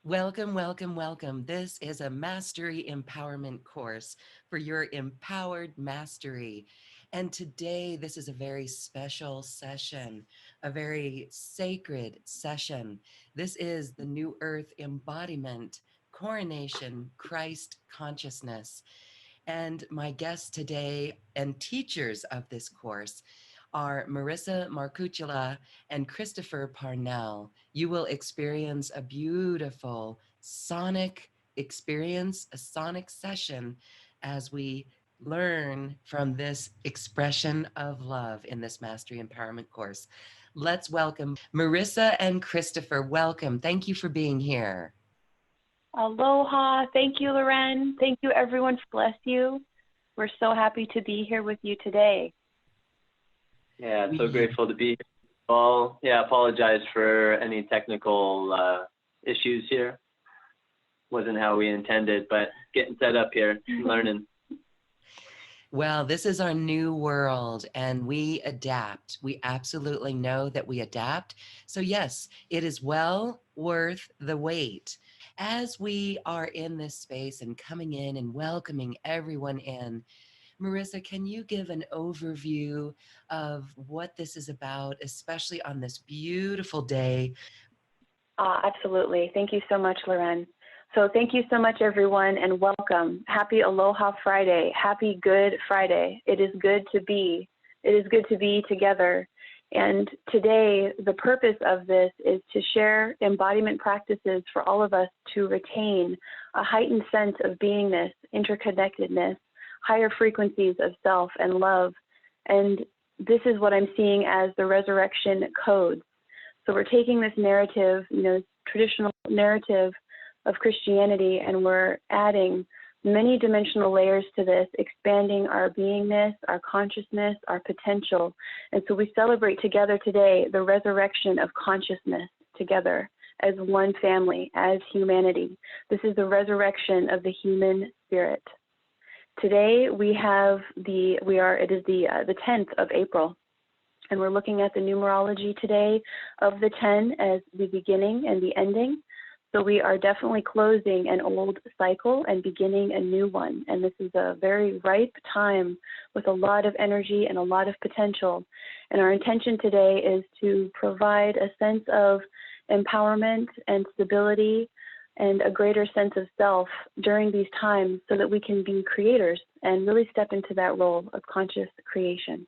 Welcome, welcome, welcome. This is a mastery empowerment course for your empowered mastery. And today, this is a very special session, a very sacred session. This is the New Earth Embodiment, Coronation, Christ Consciousness. And my guests today and teachers of this course are Merissa Marcucula and Christopher Parnell. You will experience a beautiful sonic experience, a sonic session as we learn from this expression of love in this Mastery Empowerment course. Let's welcome Merissa and Christopher. Welcome. Thank you for being here. Aloha. Thank you, Loren. Thank you, everyone. Bless you. We're so happy to be here with you today. Yeah, so grateful to be here. Well, yeah, apologize for any technical issues here. Wasn't how we intended, but getting set up here, learning. Well, this is our new world and we adapt. We absolutely know that we adapt. So yes, it is well worth the wait. As we are in this space and coming in and welcoming everyone in, Merissa, can you give an overview of what this is about, especially on this beautiful day? Absolutely. Thank you so much, Loren. So thank you so much, everyone, and welcome. Happy Aloha Friday. Happy Good Friday. It is good to be. It is good to be together. And today, the purpose of this is to share embodiment practices for all of us to retain a heightened sense of beingness, interconnectedness, higher frequencies of self and love. And this is what I'm seeing as the resurrection codes. So we're taking this narrative, traditional narrative of Christianity, and we're adding many dimensional layers to this, expanding our beingness, our consciousness, our potential. And so we celebrate together today the resurrection of consciousness together as one family, as humanity. This is the resurrection of the human spirit. Today it is the 10th of April, and we're looking at the numerology today of the 10 as the beginning and the ending. So we are definitely closing an old cycle and beginning a new one. And this is a very ripe time with a lot of energy and a lot of potential. And our intention today is to provide a sense of empowerment and stability and a greater sense of self during these times so that we can be creators and really step into that role of conscious creation.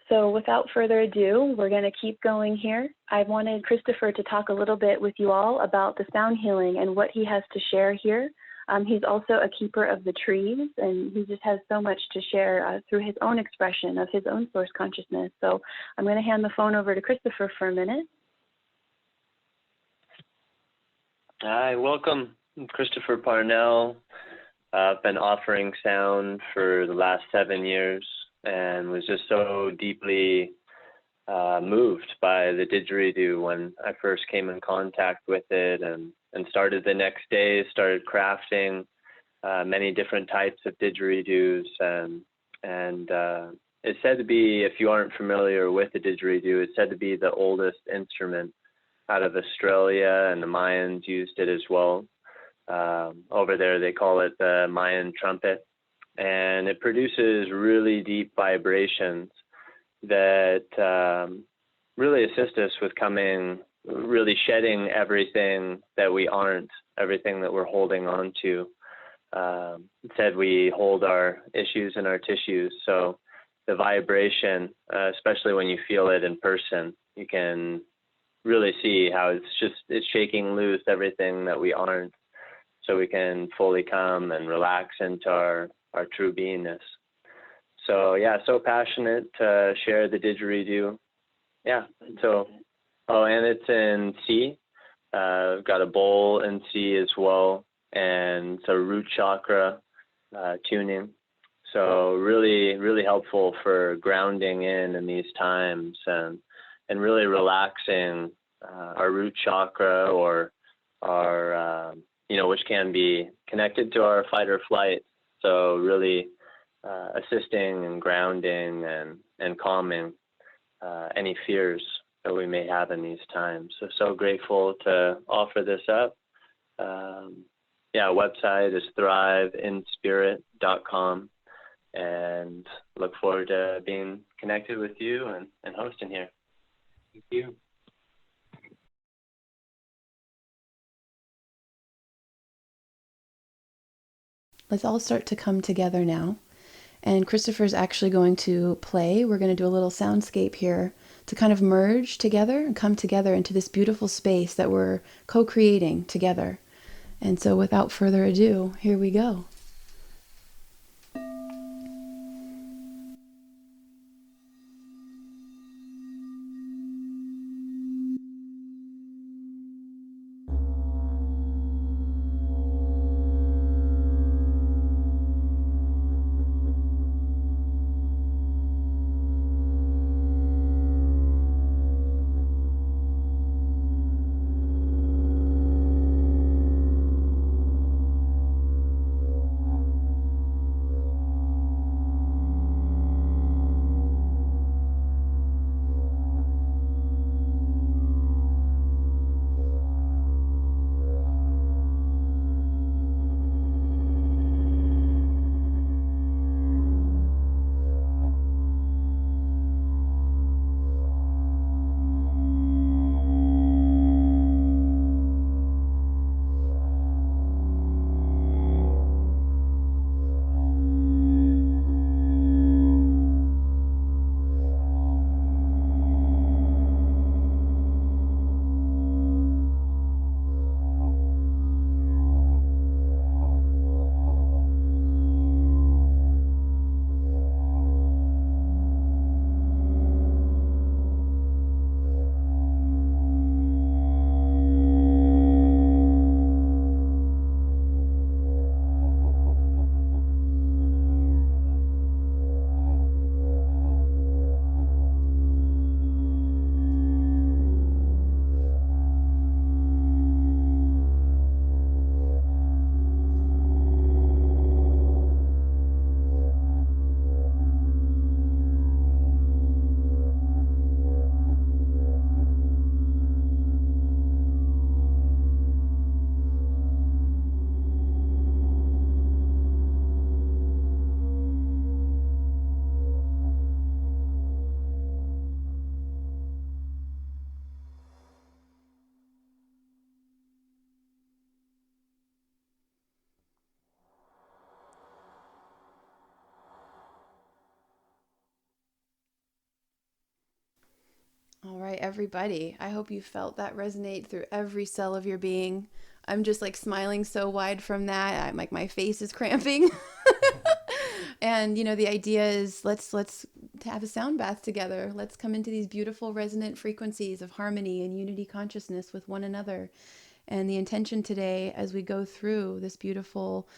So without further ado, we're going to keep going here. I wanted Christopher to talk a little bit with you all about the sound healing and what he has to share here. He's also a keeper of the trees, and he just has so much to share through his own expression of his own source consciousness. So I'm going to hand the phone over to Christopher for a minute. Hi, welcome. I'm Christopher Parnell. I've been offering sound for the last 7 years and was just so deeply moved by the didgeridoo when I first came in contact with it, and started the next day, started crafting many different types of didgeridoos, and it's said to be, if you aren't familiar with the didgeridoo, it's said to be the oldest instrument out of Australia, and the Mayans used it as well. Over there they call it the Mayan trumpet, and it produces really deep vibrations that really assist us with really shedding everything that we aren't, everything that we're holding on to. It said we hold our issues in our tissues, so the vibration, especially when you feel it in person, you can really see how it's shaking loose everything that we aren't, so we can fully come and relax into our true beingness. So yeah, so passionate to share the didgeridoo. Yeah, so, and it's in C. I've got a bowl in C as well, and it's a root chakra tuning. So really, really helpful for grounding in these times, and really relaxing our root chakra, or our, which can be connected to our fight or flight. So really assisting and grounding and calming any fears that we may have in these times. So grateful to offer this up. Website is thriveinspirit.com, and look forward to being connected with you and hosting here. Thank you. Let's all start to come together now. And Christopher's actually going to play. We're going to do a little soundscape here to kind of merge together and come together into this beautiful space that we're co-creating together. And so without further ado, here we go. All right, everybody. I hope you felt that resonate through every cell of your being. I'm just like smiling so wide from that. I'm like, my face is cramping. And the idea is let's have a sound bath together. Let's come into these beautiful resonant frequencies of harmony and unity consciousness with one another. And the intention today, as we go through this beautiful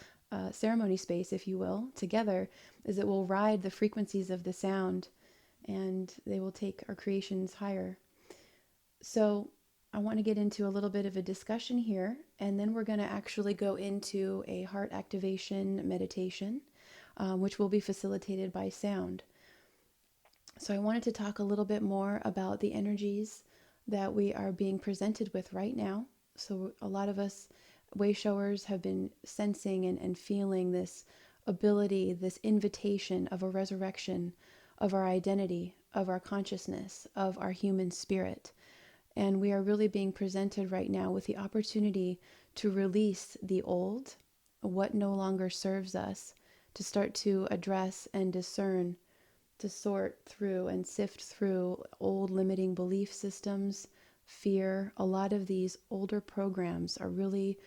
ceremony space, if you will, together, is that we'll ride the frequencies of the sound, and they will take our creations higher. So I want to get into a little bit of a discussion here, and then we're going to actually go into a heart activation meditation, which will be facilitated by sound. So I wanted to talk a little bit more about the energies that we are being presented with right now. So a lot of us way showers have been sensing and feeling this ability, this invitation of a resurrection of our identity, of our consciousness, of our human spirit. And we are really being presented right now with the opportunity to release the old, what no longer serves us, to start to address and discern, to sort through and sift through old limiting belief systems, fear. A lot of these older programs are really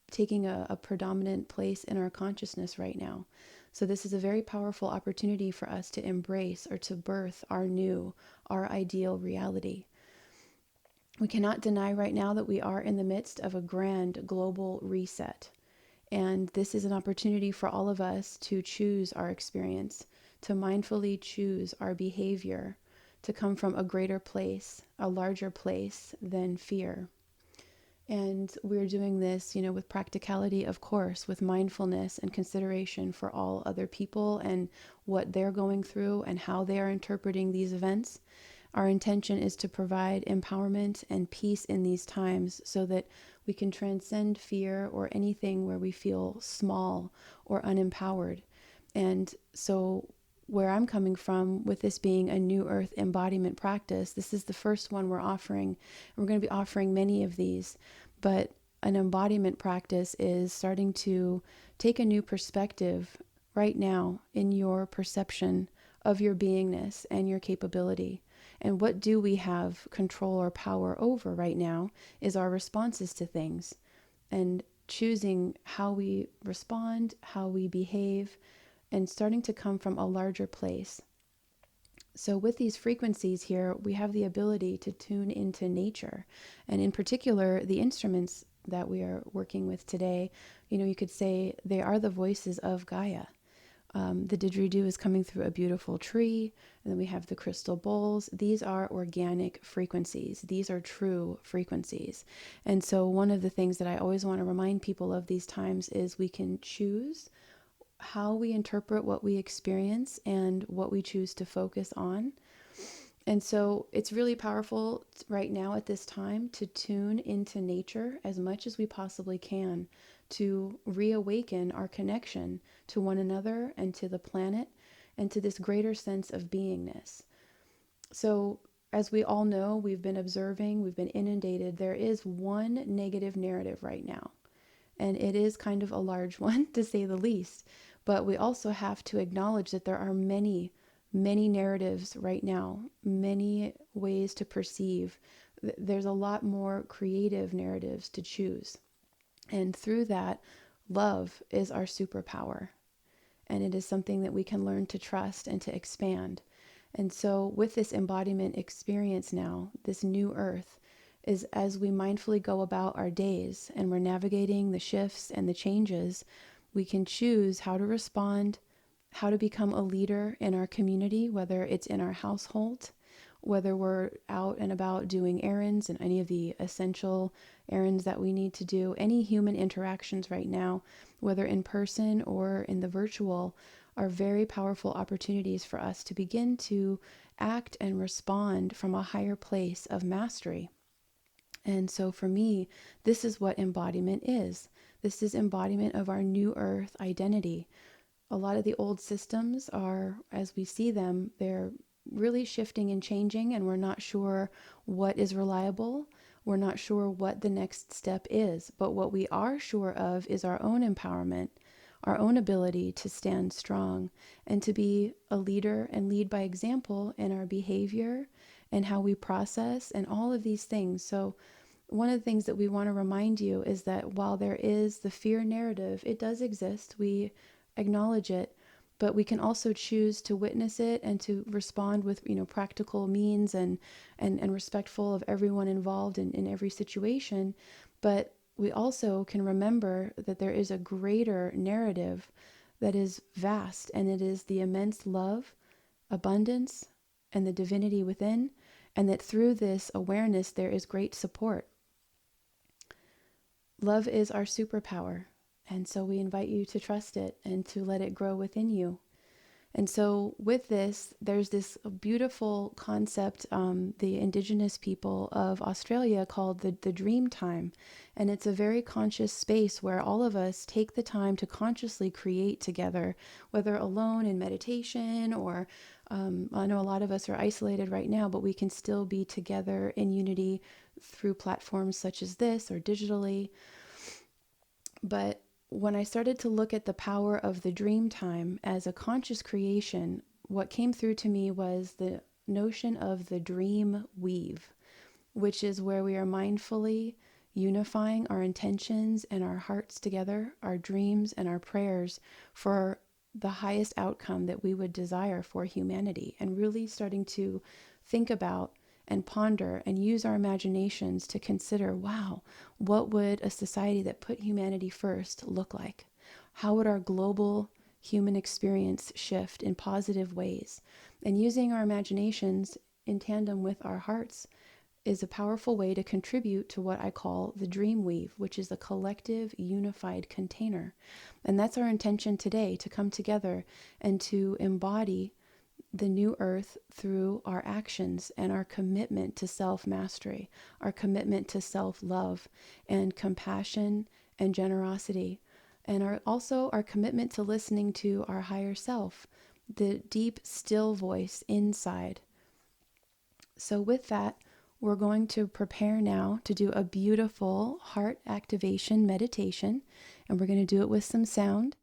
taking a predominant place in our consciousness right now. So this is a very powerful opportunity for us to embrace or to birth our new, our ideal reality. We cannot deny right now that we are in the midst of a grand global reset. And this is an opportunity for all of us to choose our experience, to mindfully choose our behavior, to come from a greater place, a larger place than fear. And we're doing this, with practicality, of course, with mindfulness and consideration for all other people and what they're going through and how they are interpreting these events. Our intention is to provide empowerment and peace in these times so that we can transcend fear or anything where we feel small or unempowered. And so where I'm coming from with this being a New Earth embodiment practice, this is the first one we're offering. We're going to be offering many of these, but an embodiment practice is starting to take a new perspective right now in your perception of your beingness and your capability. And what do we have control or power over right now is our responses to things, and choosing how we respond, how we behave, and starting to come from a larger place. So with these frequencies here, we have the ability to tune into nature. And in particular, the instruments that we are working with today, you could say they are the voices of Gaia. The didgeridoo is coming through a beautiful tree, and then we have the crystal bowls. These are organic frequencies. These are true frequencies. And so one of the things that I always want to remind people of these times is we can choose how we interpret what we experience and what we choose to focus on. And so it's really powerful right now at this time to tune into nature as much as we possibly can, to reawaken our connection to one another and to the planet and to this greater sense of beingness. So as we all know, we've been observing, we've been inundated. There is one negative narrative right now, and it is kind of a large one to say the least. But we also have to acknowledge that there are many narratives right now, many ways to perceive. There's a lot more creative narratives to choose. And through that, love is our superpower. And it is something that we can learn to trust and to expand. And so with this embodiment experience now, this new earth, is as we mindfully go about our days and we're navigating the shifts and the changes, we can choose how to respond, how to become a leader in our community, whether it's in our household, whether we're out and about doing errands and any of the essential errands that we need to do, any human interactions right now, whether in person or in the virtual, are very powerful opportunities for us to begin to act and respond from a higher place of mastery. And so for me, this is what embodiment is. This is embodiment of our new earth identity. A lot of the old systems are, as we see them, they're really shifting and changing, and we're not sure what is reliable. We're not sure what the next step is. But what we are sure of is our own empowerment, our own ability to stand strong and to be a leader and lead by example in our behavior and how we process and all of these things. So one of the things that we want to remind you is that while there is the fear narrative, it does exist. We acknowledge it, but we can also choose to witness it and to respond with, practical means and respectful of everyone involved in every situation. But we also can remember that there is a greater narrative that is vast, and it is the immense love, abundance, and the divinity within, and that through this awareness there is great support. Love is our superpower, and so we invite you to trust it and to let it grow within you. And so with this, there's this beautiful concept, the indigenous people of Australia called the dream time. And it's a very conscious space where all of us take the time to consciously create together, whether alone in meditation or I know a lot of us are isolated right now, but we can still be together in unity through platforms such as this or digitally. But when I started to look at the power of the dream time as a conscious creation, what came through to me was the notion of the dream weave, which is where we are mindfully unifying our intentions and our hearts together, our dreams and our prayers for the highest outcome that we would desire for humanity, and really starting to think about and ponder and use our imaginations to consider, wow, what would a society that put humanity first look like? How would our global human experience shift in positive ways? And using our imaginations in tandem with our hearts is a powerful way to contribute to what I call the dream weave, which is a collective unified container. And that's our intention today, to come together and to embody the new earth through our actions and our commitment to self-mastery, our commitment to self-love and compassion and generosity, and also our commitment to listening to our higher self, the deep, still voice inside. So with that, we're going to prepare now to do a beautiful heart activation meditation, and we're going to do it with some sound.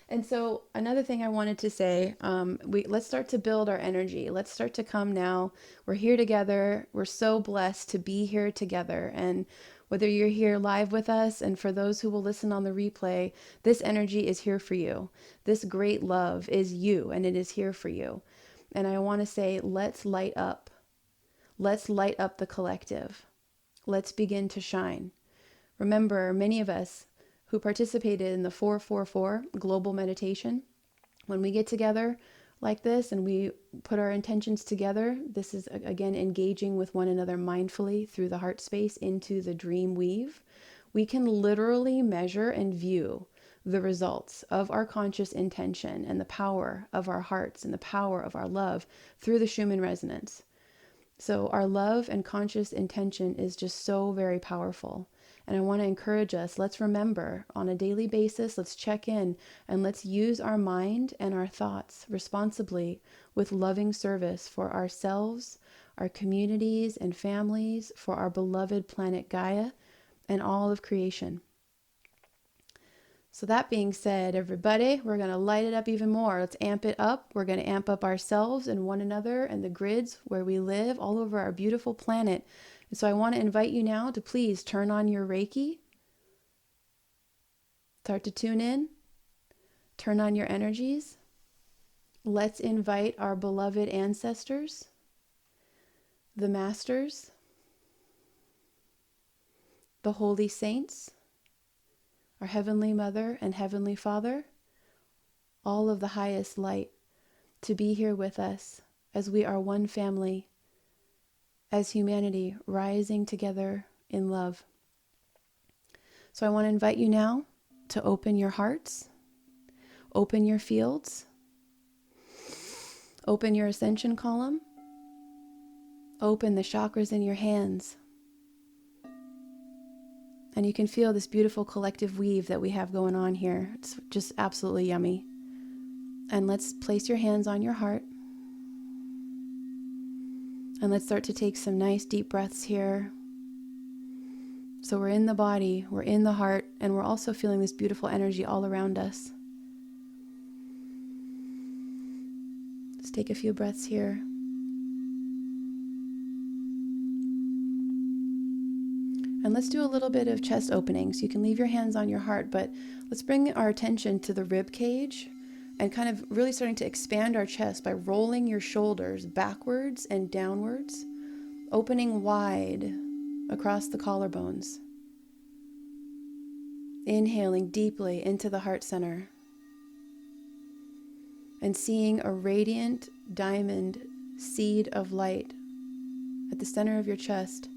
And so another thing I wanted to say, let's start to build our energy. Let's start to come now. We're here together. We're so blessed to be here together. And whether you're here live with us, and for those who will listen on the replay, this energy is here for you. This great love is you, and it is here for you. And I want to say, let's light up. Let's light up the collective. Let's begin to shine. Remember, many of us who participated in the 444 global meditation, when we get together like this and we put our intentions together, this is again engaging with one another mindfully through the heart space into the dream weave. We can literally measure and view the results of our conscious intention and the power of our hearts and the power of our love through the Schumann resonance. So our love and conscious intention is just so very powerful. And I want to encourage us, let's remember on a daily basis, let's check in and let's use our mind and our thoughts responsibly with loving service for ourselves, our communities and families, for our beloved planet Gaia, and all of creation. So that being said, everybody, we're going to light it up even more. Let's amp it up. We're going to amp up ourselves and one another and the grids where we live all over our beautiful planet. And so I want to invite you now to please turn on your Reiki. Start to tune in. Turn on your energies. Let's invite our beloved ancestors, the masters, the holy saints, our Heavenly Mother and Heavenly Father, all of the highest light, to be here with us as we are one family, as humanity rising together in love. So I want to invite you now to open your hearts, open your fields, open your ascension column, open the chakras in your hands. And you can feel this beautiful collective weave that we have going on here. It's just absolutely yummy. And let's place your hands on your heart. And let's start to take some nice deep breaths here. So we're in the body, we're in the heart, and we're also feeling this beautiful energy all around us. Let's take a few breaths here. And let's do a little bit of chest opening. So you can leave your hands on your heart, but let's bring our attention to the rib cage and kind of really starting to expand our chest by rolling your shoulders backwards and downwards, opening wide across the collarbones. Inhaling deeply into the heart center and seeing a radiant diamond seed of light at the center of your chest,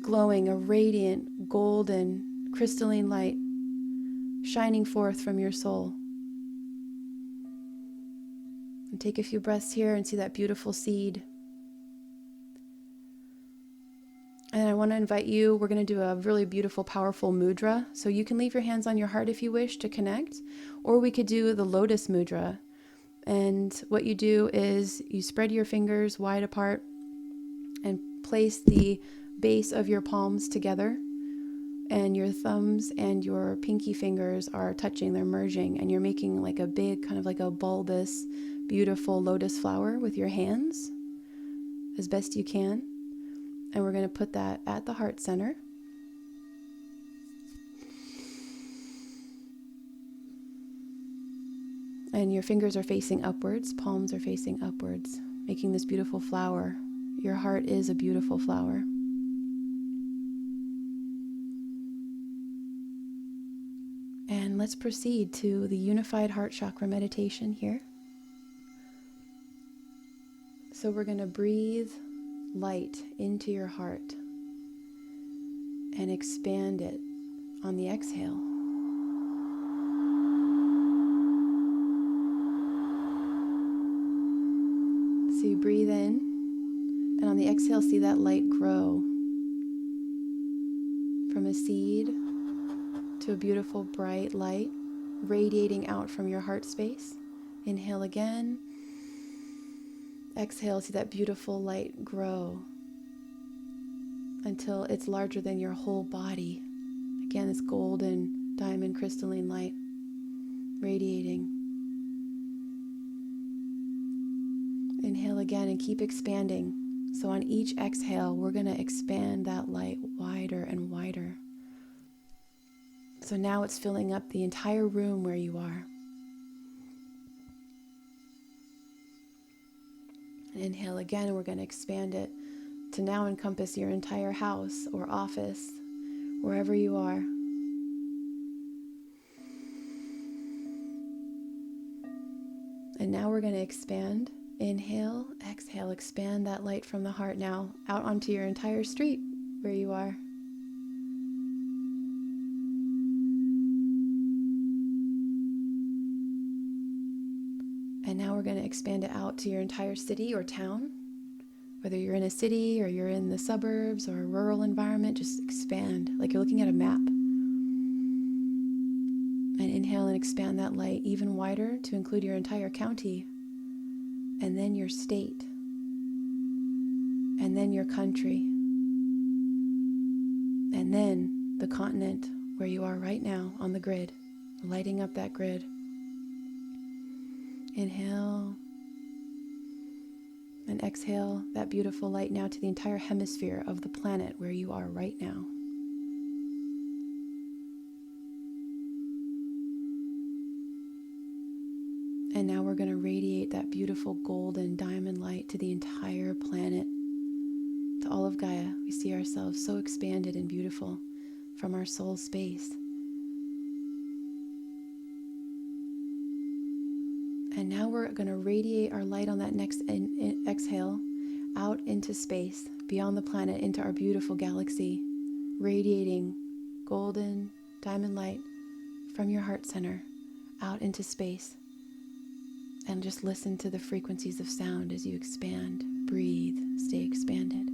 glowing a radiant, golden, crystalline light shining forth from your soul. And take a few breaths here and see that beautiful seed. And I want to invite you, we're going to do a really beautiful, powerful mudra. So you can leave your hands on your heart if you wish to connect, or we could do the lotus mudra. And what you do is you spread your fingers wide apart and place the base of your palms together, and your thumbs and your pinky fingers are touching, they're merging, and you're making like a big, kind of like a bulbous, beautiful lotus flower with your hands as best you can. And we're going to put that at the heart center. And your fingers are facing upwards, palms are facing upwards, making this beautiful flower. Your heart is a beautiful flower. And let's proceed to the unified heart chakra meditation here. So we're going to breathe light into your heart and expand it on the exhale. So you breathe in, and on the exhale, see that light grow from a seed to a beautiful bright light radiating out from your heart space. Inhale again. Exhale, see that beautiful light grow until it's larger than your whole body. Again, this golden, diamond, crystalline light radiating. Inhale again and keep expanding. So on each exhale, we're going to expand that light wider and wider. So now it's filling up the entire room where you are. And inhale again, and we're going to expand it to now encompass your entire house or office, wherever you are. And now we're going to expand. Inhale, exhale, expand that light from the heart now out onto your entire street where you are. And now we're going to expand it out to your entire city or town. Whether you're in a city or you're in the suburbs or a rural environment, just expand like you're looking at a map. And inhale and expand that light even wider to include your entire county, and then your state, and then your country, and then the continent where you are right now on the grid, lighting up that grid. Inhale and exhale that beautiful light now to the entire hemisphere of the planet where you are right now. And now we're going to radiate that beautiful golden diamond light to the entire planet, to all of Gaia. We see ourselves so expanded and beautiful from our soul space. And now we're going to radiate our light on that next exhale out into space, beyond the planet, into our beautiful galaxy, radiating golden diamond light from your heart center out into space. And just listen to the frequencies of sound as you expand. Breathe, stay expanded.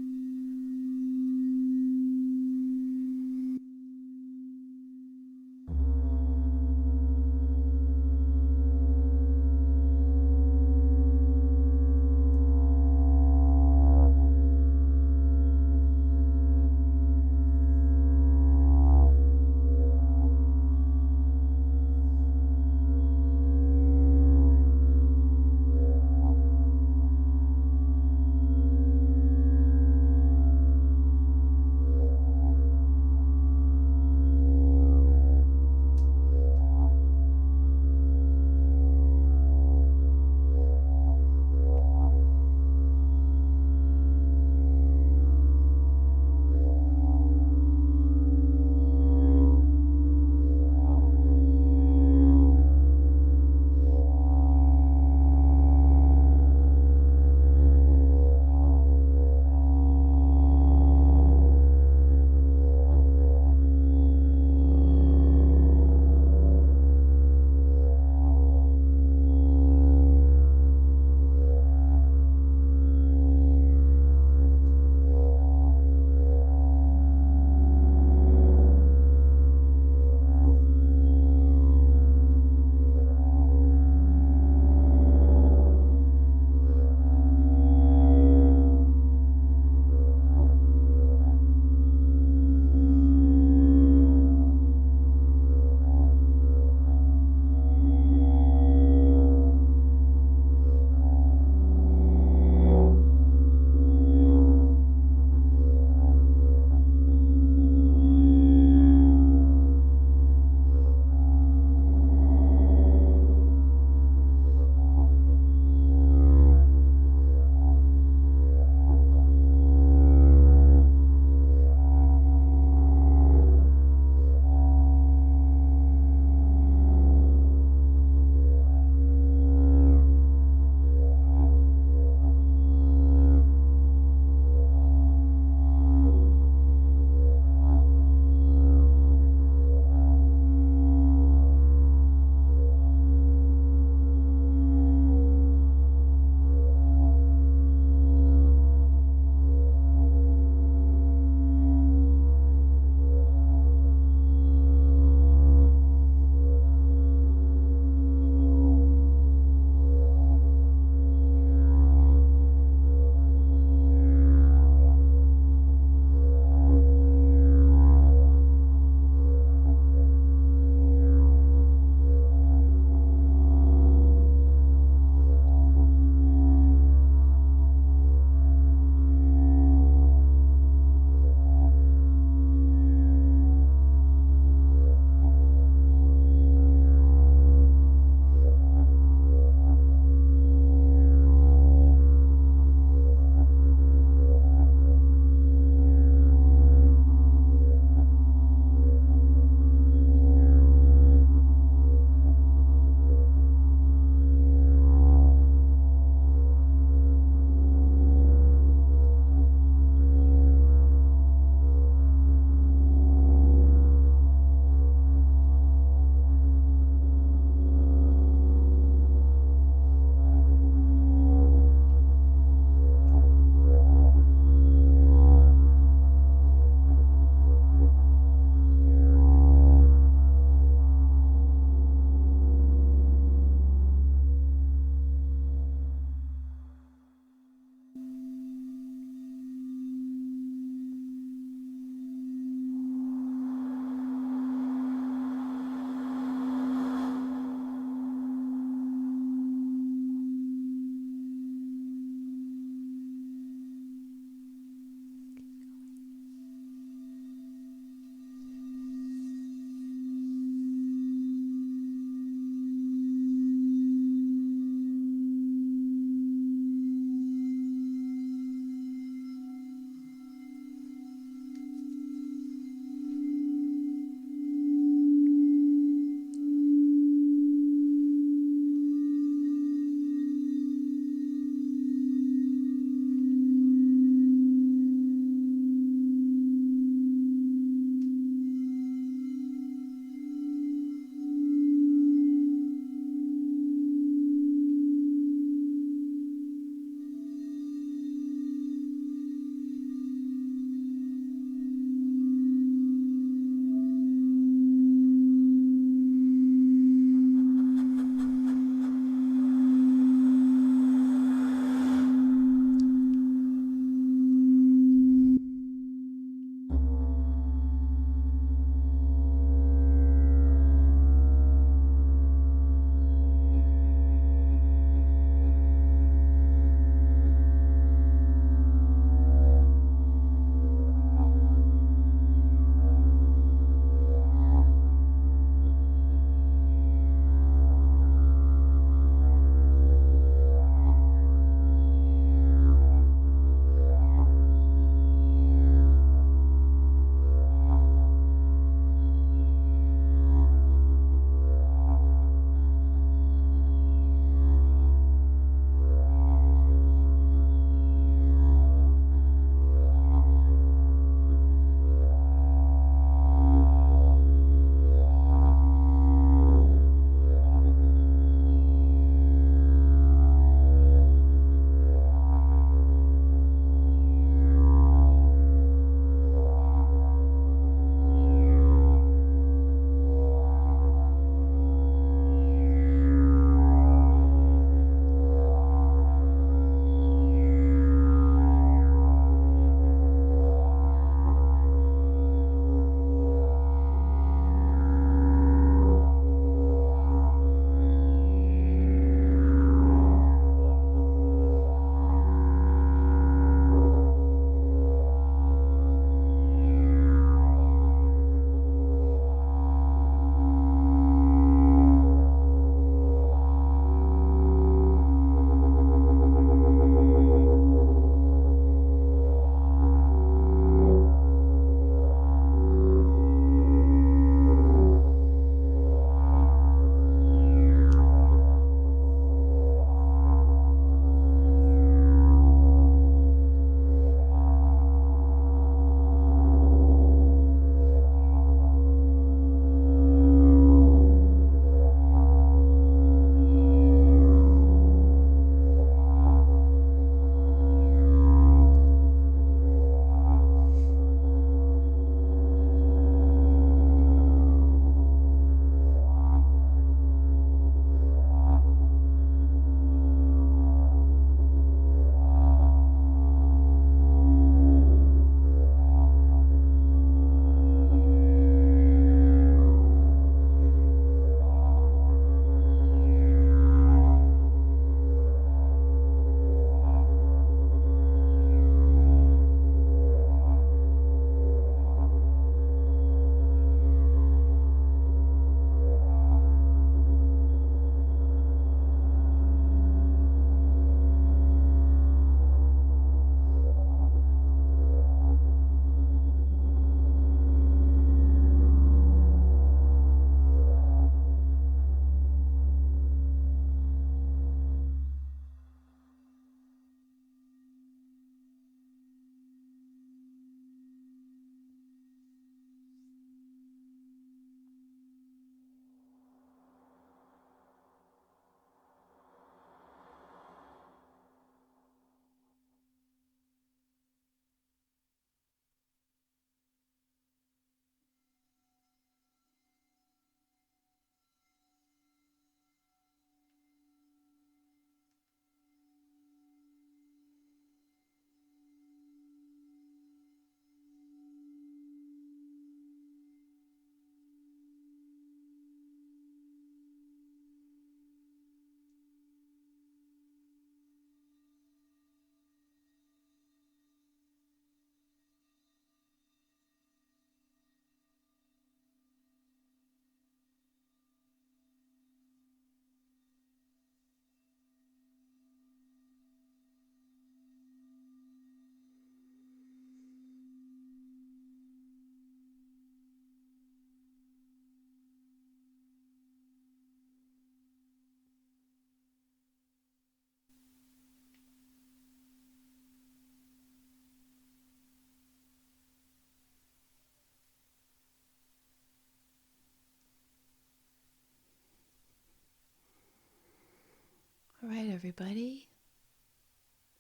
everybody.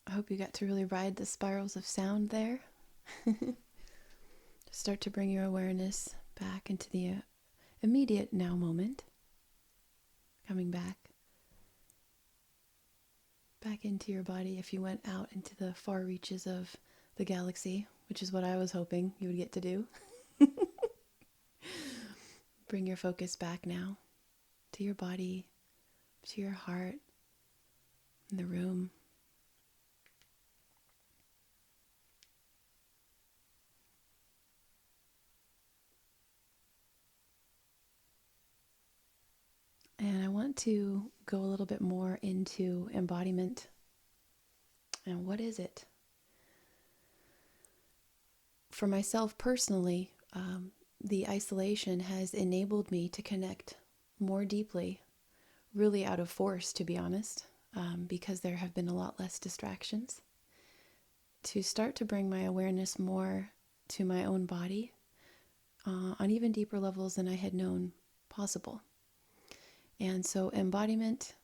I hope you got to really ride the spirals of sound there. Start to bring your awareness back into the immediate now moment. Coming back into your body if you went out into the far reaches of the galaxy, which is what I was hoping you would get to do. Bring your focus back now to your body, to your heart, in the room. And I want to go a little bit more into embodiment. And what is it? For myself personally, the isolation has enabled me to connect more deeply, really out of force, to be honest, because there have been a lot less distractions, to start to bring my awareness more to my own body on even deeper levels than I had known possible. And so embodiment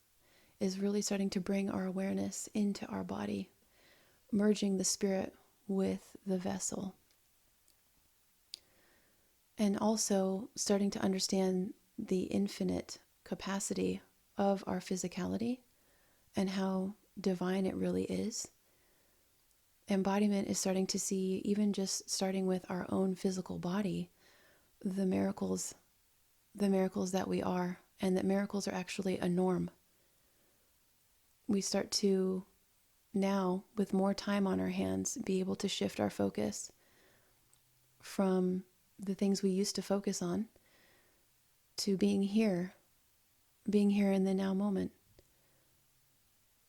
is really starting to bring our awareness into our body, merging the spirit with the vessel. And also starting to understand the infinite capacity of our physicality and how divine it really is. Embodiment is starting to see, even just starting with our own physical body, the miracles that we are, and that miracles are actually a norm. We start to now, with more time on our hands, be able to shift our focus from the things we used to focus on to being here in the now moment,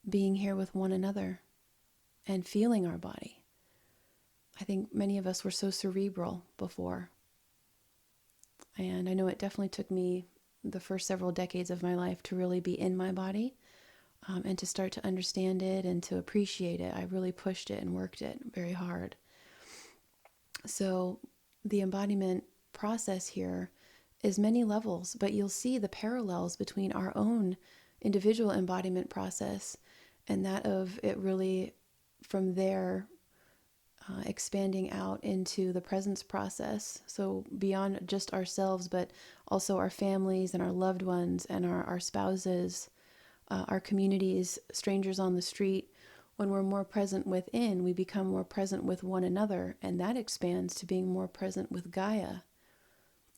being here with one another and feeling our body. I think many of us were so cerebral before. And I know it definitely took me the first several decades of my life to really be in my body and to start to understand it and to appreciate it. I really pushed it and worked it very hard. So the embodiment process here is many levels, but you'll see the parallels between our own individual embodiment process and that of it really from there expanding out into the presence process. So beyond just ourselves, but also our families and our loved ones and our spouses, our communities, strangers on the street. When we're more present within, we become more present with one another, and that expands to being more present with Gaia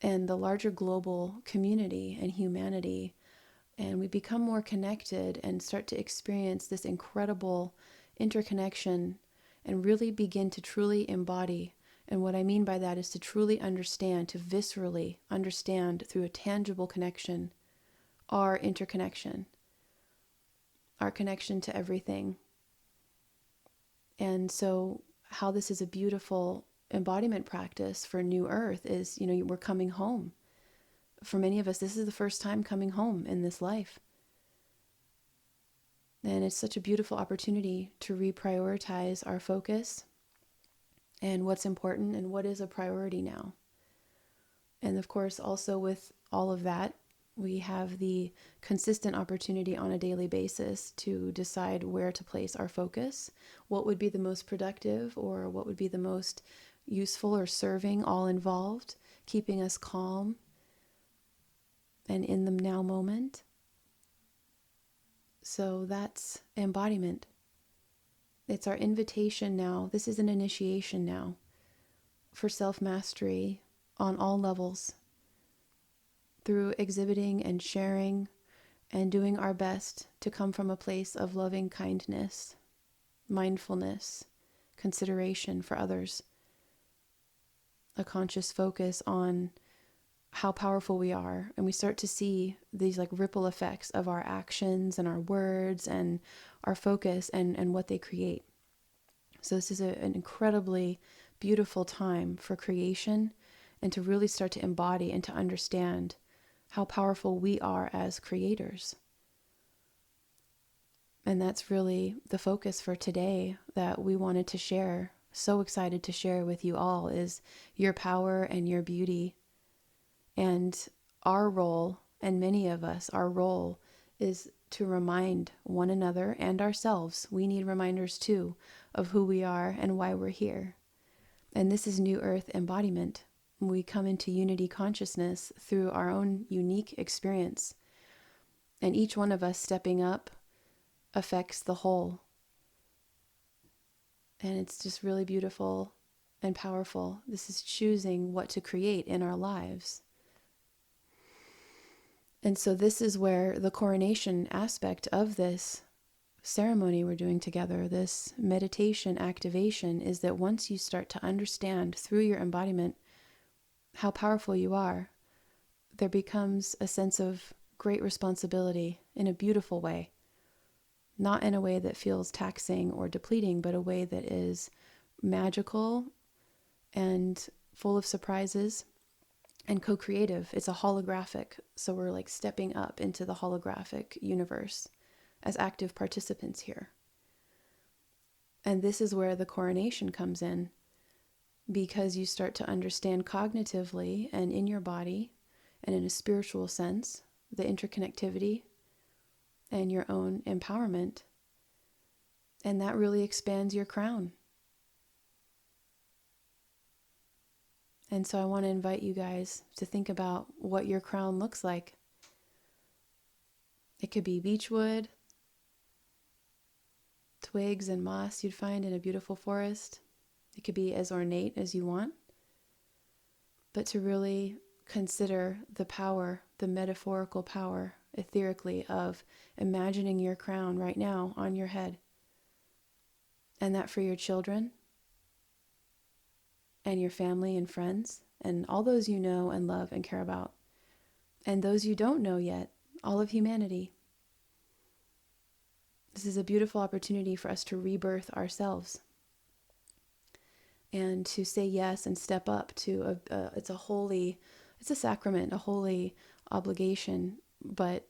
and the larger global community and humanity. And we become more connected and start to experience this incredible interconnection and really begin to truly embody. And what I mean by that is to truly understand, to viscerally understand through a tangible connection, our interconnection, our connection to everything. And so how this is a beautiful embodiment practice for New Earth is, we're coming home. For many of us, this is the first time coming home in this life. And it's such a beautiful opportunity to reprioritize our focus and what's important and what is a priority now. And of course, also with all of that, we have the consistent opportunity on a daily basis to decide where to place our focus, what would be the most productive or what would be the most useful or serving, all involved, keeping us calm and in the now moment. So that's embodiment. It's our invitation now. This is an initiation now for self-mastery on all levels, through exhibiting and sharing and doing our best to come from a place of loving kindness, mindfulness, consideration for others, a conscious focus on how powerful we are. And we start to see these like ripple effects of our actions and our words and our focus and what they create. So this is an incredibly beautiful time for creation and to really start to embody and to understand how powerful we are as creators. And that's really the focus for today that we wanted to share. So excited to share with you all is your power and your beauty. And our role, and many of us, our role is to remind one another and ourselves. We need reminders too of who we are and why we're here. And this is New Earth embodiment. We come into unity consciousness through our own unique experience. And each one of us stepping up affects the whole. And it's just really beautiful and powerful. This is choosing what to create in our lives. And so this is where the coronation aspect of this ceremony we're doing together, this meditation activation, is that once you start to understand through your embodiment how powerful you are, there becomes a sense of great responsibility in a beautiful way. Not in a way that feels taxing or depleting, but a way that is magical and full of surprises and co-creative. It's a holographic, so we're like stepping up into the holographic universe as active participants here. And this is where the coronation comes in, because you start to understand cognitively and in your body and in a spiritual sense the interconnectivity and your own empowerment. And that really expands your crown. And so I want to invite you guys to think about what your crown looks like. It could be beechwood, twigs and moss you'd find in a beautiful forest. It could be as ornate as you want. But to really consider the power, the metaphorical power, etherically, of imagining your crown right now on your head. And that for your children and your family and friends and all those you know and love and care about. And those you don't know yet, all of humanity. This is a beautiful opportunity for us to rebirth ourselves and to say yes and step up to it's a sacrament, a holy obligation, but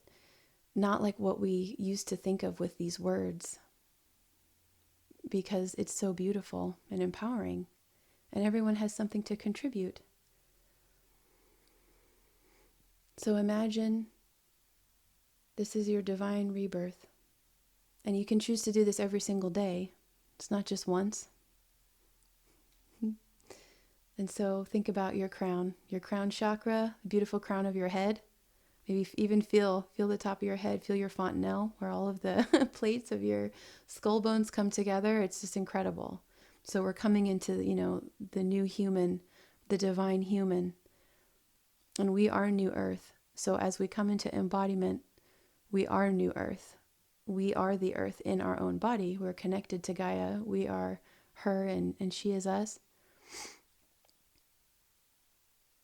not like what we used to think of with these words, because it's so beautiful and empowering, and everyone has something to contribute. So imagine this is your divine rebirth, and you can choose to do this every single day. It's not just once. And so think about your crown chakra, the beautiful crown of your head. Maybe even feel the top of your head, feel your fontanelle where all of the plates of your skull bones come together. It's just incredible. So we're coming into, the new human, the divine human. And we are New Earth. So as we come into embodiment, we are New Earth. We are the earth in our own body. We're connected to Gaia. We are her and she is us.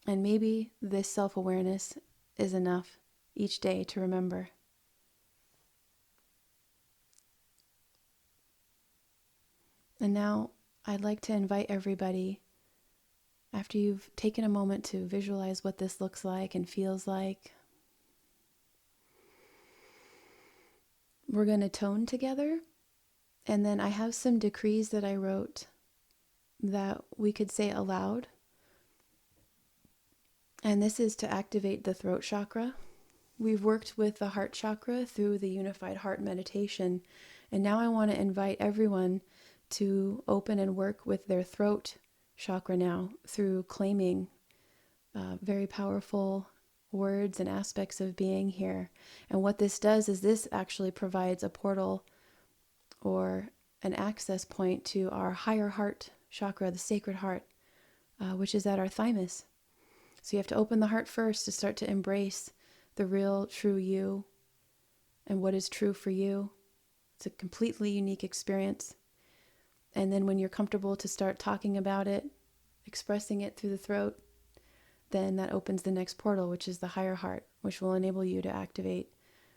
And maybe this self-awareness is enough each day to remember. And now I'd like to invite everybody, after you've taken a moment to visualize what this looks like and feels like, we're going to tone together. And then I have some decrees that I wrote that we could say aloud. And this is to activate the throat chakra. We've worked with the heart chakra through the unified heart meditation. And now I want to invite everyone to open and work with their throat chakra now through claiming very powerful words and aspects of being here. And what this does is this actually provides a portal or an access point to our higher heart chakra, the sacred heart, which is at our thymus. So you have to open the heart first to start to embrace the real, true you and what is true for you. It's a completely unique experience. And then when you're comfortable to start talking about it, expressing it through the throat, then that opens the next portal, which is the higher heart, which will enable you to activate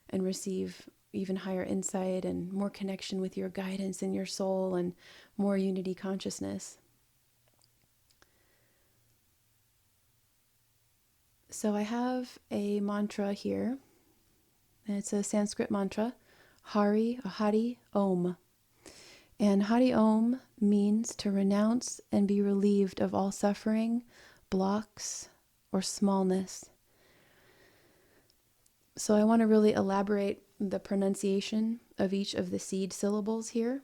and receive even higher insight and more connection with your guidance in your soul and more unity consciousness. So I have a mantra here. It's a Sanskrit mantra, Hari Om. And Hari Om means to renounce and be relieved of all suffering, blocks, or smallness. So I want to really elaborate the pronunciation of each of the seed syllables here,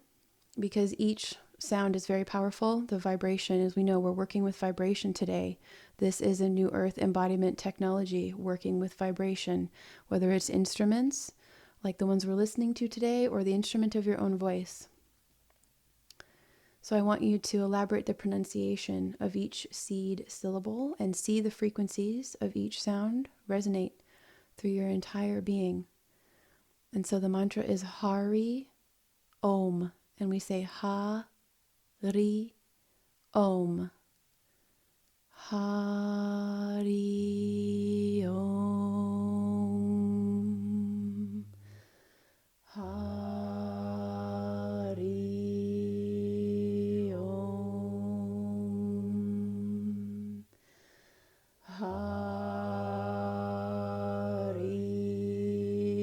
because each sound is very powerful. The vibration, as we know, we're working with vibration today. This is a new earth embodiment technology working with vibration, whether it's instruments like the ones we're listening to today or the instrument of your own voice. So I want you to elaborate the pronunciation of each seed syllable and see the frequencies of each sound resonate through your entire being. And so the mantra is Hari Om, and we say Ha Ri Om. Hari Om. Hari Om.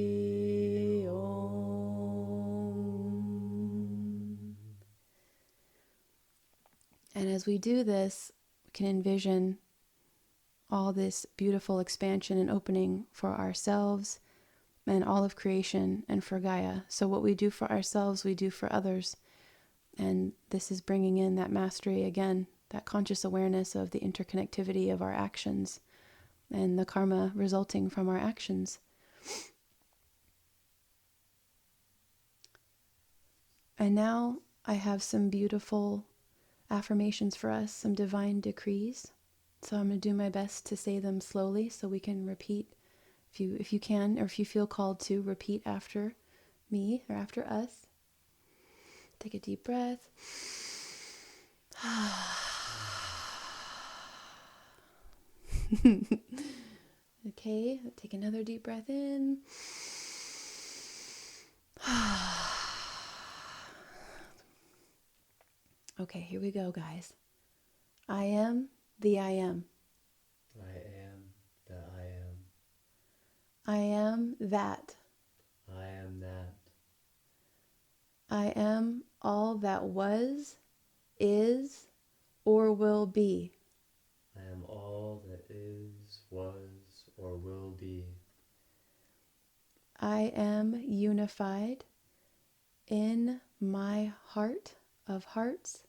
Hari Om. And as we do this, we can envision all this beautiful expansion and opening for ourselves and all of creation and for Gaia. So what we do for ourselves, we do for others. And this is bringing in that mastery again, that conscious awareness of the interconnectivity of our actions and the karma resulting from our actions. And now I have some beautiful affirmations for us, some divine decrees. So I'm going to do my best to say them slowly so we can repeat. If you can, or if you feel called to, repeat after me or after us. Take a deep breath. Okay, take another deep breath in. Okay, here we go, guys. I am the I am. I am the I am. I am that. I am that. I am all that was, is, or will be. I am all that is, was, or will be. I am unified in my heart of hearts.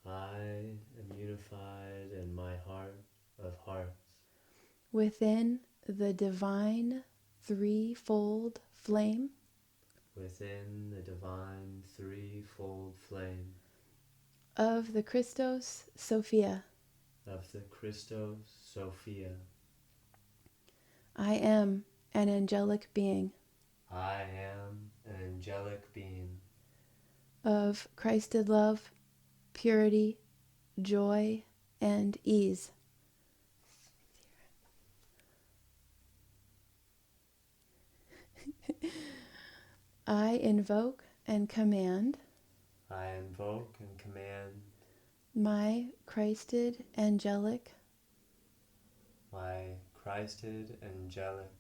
I am unified in my heart of hearts. Within the divine threefold flame. Within the divine threefold flame. Of the Christos Sophia. Of the Christos Sophia. I am an angelic being. I am an angelic being. Of Christed love, purity, joy, and ease. I invoke and command. I invoke and command My Christed angelic. my Christed angelic.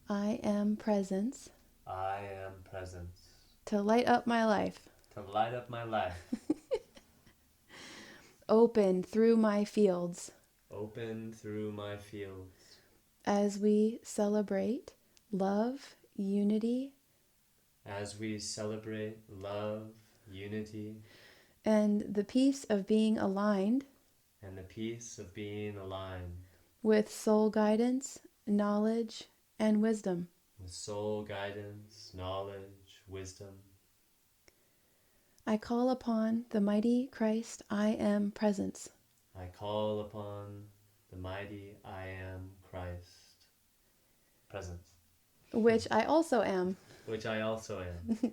I am presence. I am presence. To light up my life. To light up my life. Open through my fields. Open through my fields. As we celebrate love, unity, As we celebrate love, unity, and the peace of being aligned and the peace of being aligned with soul guidance, knowledge, and wisdom. with soul guidance, knowledge, wisdom. I call upon the mighty Christ I am presence. I call upon the mighty I am Christ presence, Which I also am. which I also am.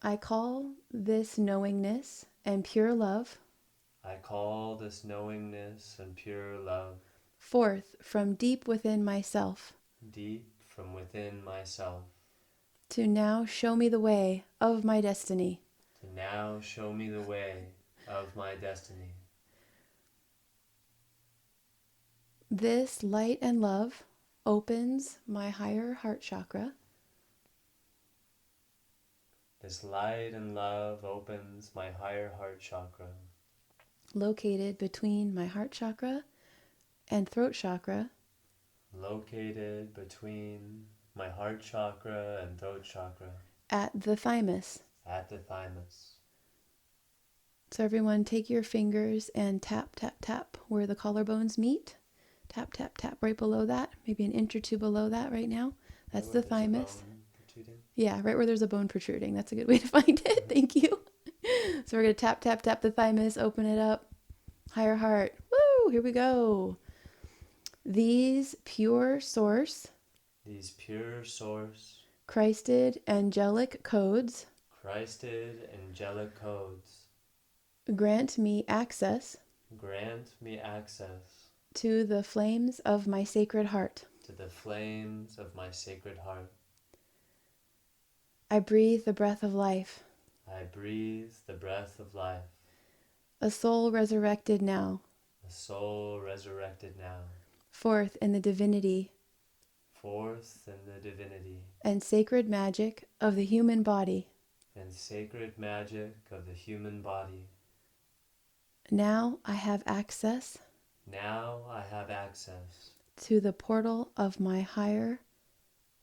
I call this knowingness and pure love I call this knowingness and pure love forth from deep within myself deep from within myself to now show me the way of my destiny. to now show me the way of my destiny. This light and love opens my higher heart chakra. This light and love opens my higher heart chakra, Located between my heart chakra and throat chakra, located between my heart chakra and throat chakra. At the thymus. At the thymus. So everyone take your fingers and tap, tap, tap where the collarbones meet. Tap, tap, tap right below that. Maybe an inch or two below that right now. That's the thymus. Yeah, right where there's a bone protruding. That's a good way to find it. Thank you. So we're going to tap, tap, tap the thymus, open it up. Higher heart. Woo! Here we go. These pure source. These pure source. Christed angelic codes. Christed angelic codes. Grant me access. Grant me access. To the flames of my sacred heart. To the flames of my sacred heart. I breathe the breath of life. I breathe the breath of life. A soul resurrected now. A soul resurrected now. Forth in the divinity. Forth in the divinity. And sacred magic of the human body. And sacred magic of the human body. Now I have access. Now I have access. To the portal of my higher.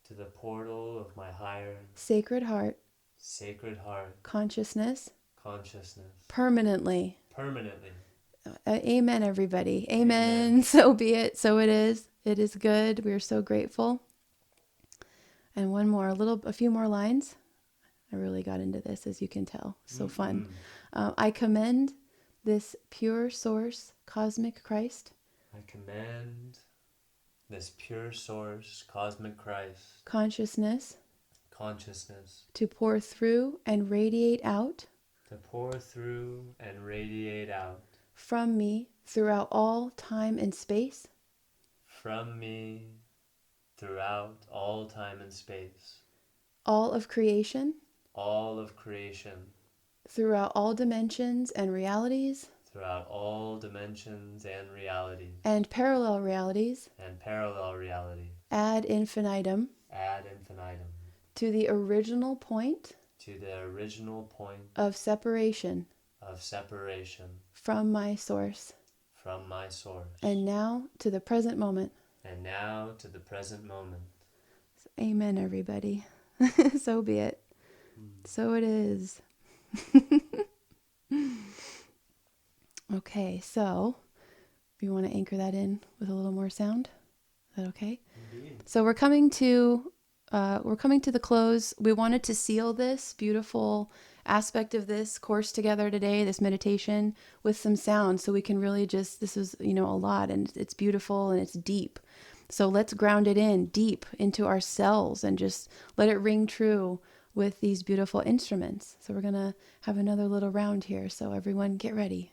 To the portal of my higher. Sacred heart. Sacred heart. Consciousness. Consciousness. Permanently. Permanently. Amen, everybody. Amen. So be it. So it is. It is good. We are so grateful. And one more, a few more lines. I really got into this, as you can tell. So fun. I commend this pure source, cosmic Christ. I commend this pure source, cosmic Christ. Consciousness. Consciousness. To pour through and radiate out. To pour through and radiate out. From me throughout all time and space. From me throughout all time and space. All of creation. All of creation. Throughout all dimensions and realities. Throughout all dimensions and realities. And parallel realities. And parallel realities. Ad infinitum. Ad infinitum. To the original point. To the original point. Of separation. Of separation. From my source. From my source. And now to the present moment. And now to the present moment. Amen, everybody. So be it. So it is. Okay, so you want to anchor that in with a little more sound? Is that okay? Indeed. So we're coming to the close. We wanted to seal this beautiful aspect of this course together today, this meditation, with some sound, so we can really just, this is, a lot, and it's beautiful and it's deep. So let's ground it in deep into our cells and just let it ring true with these beautiful instruments. So we're going to have another little round here. So everyone get ready.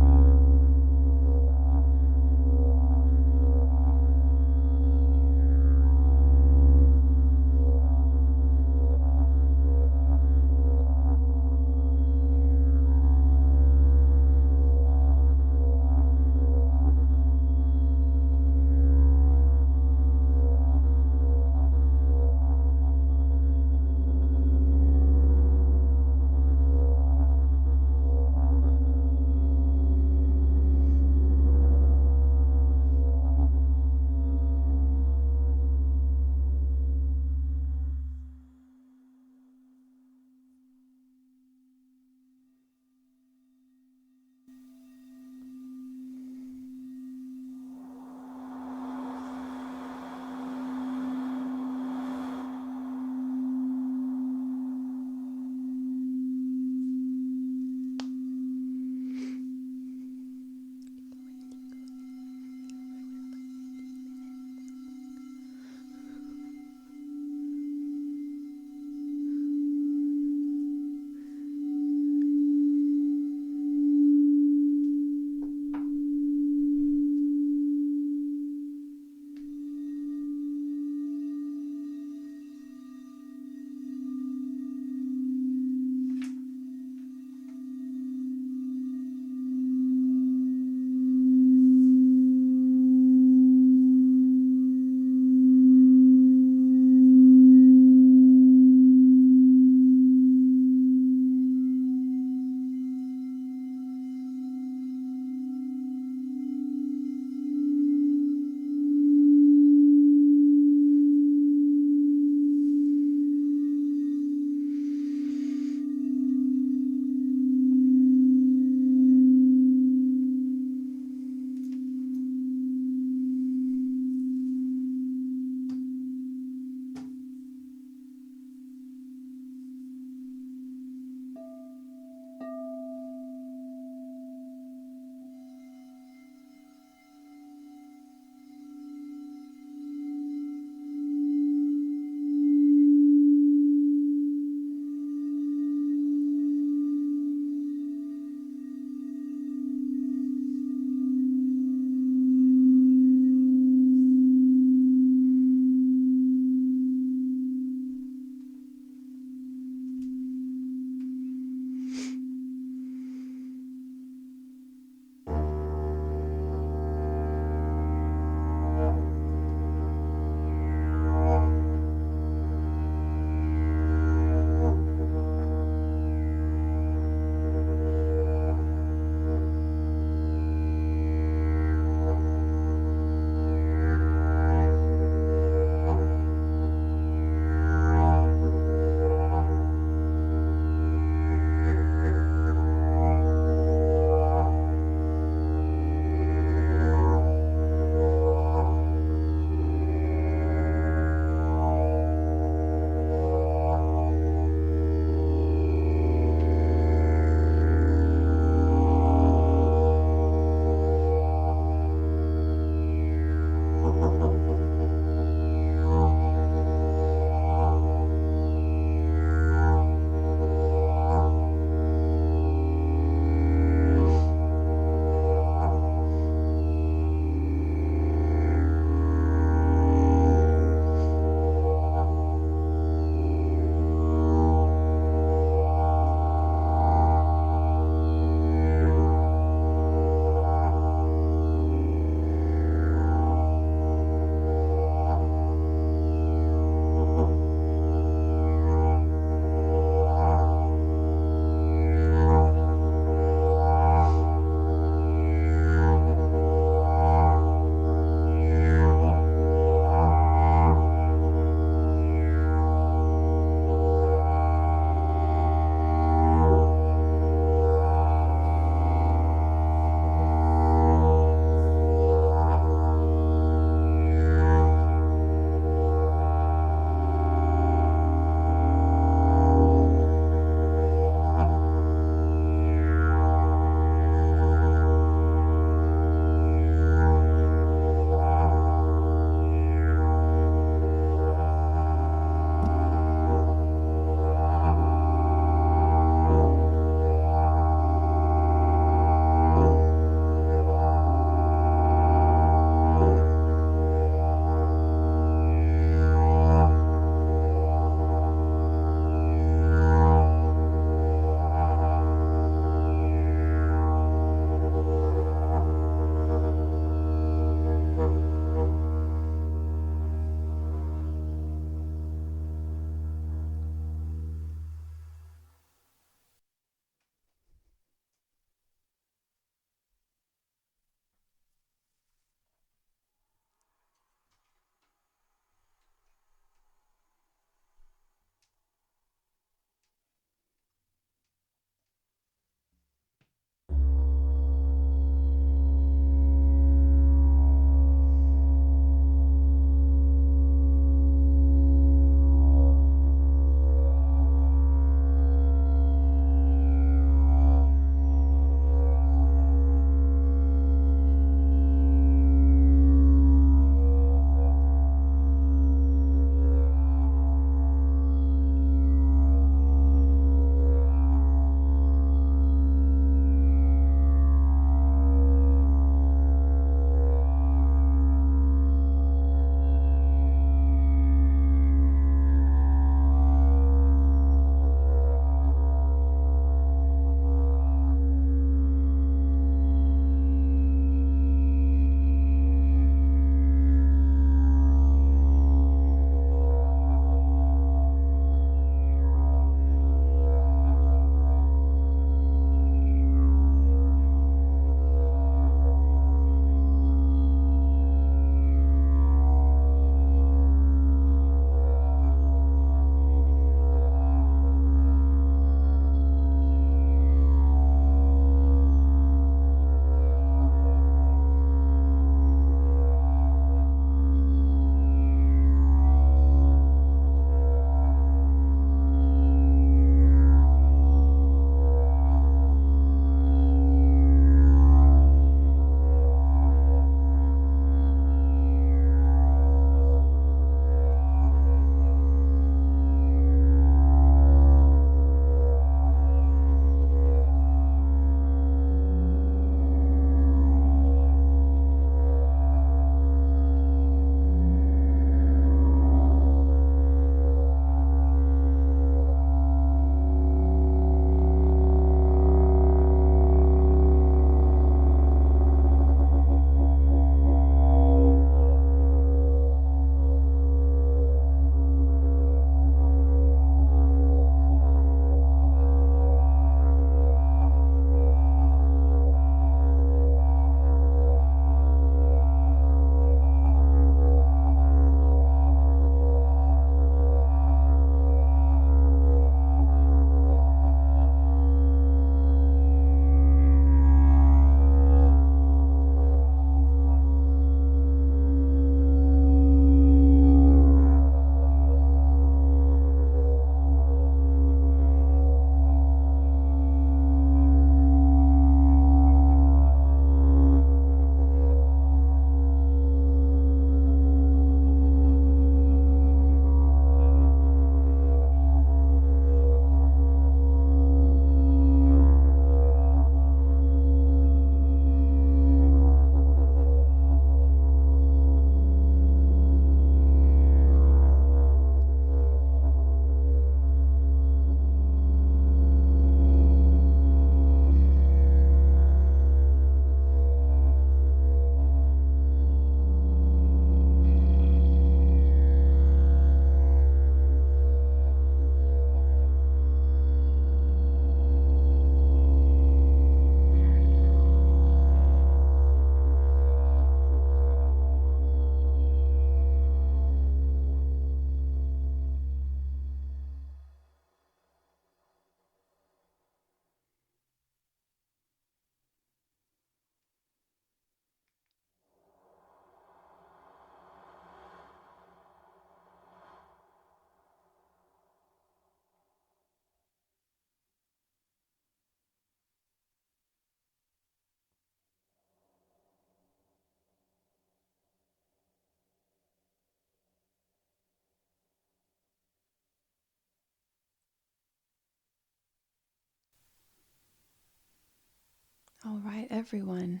right, everyone.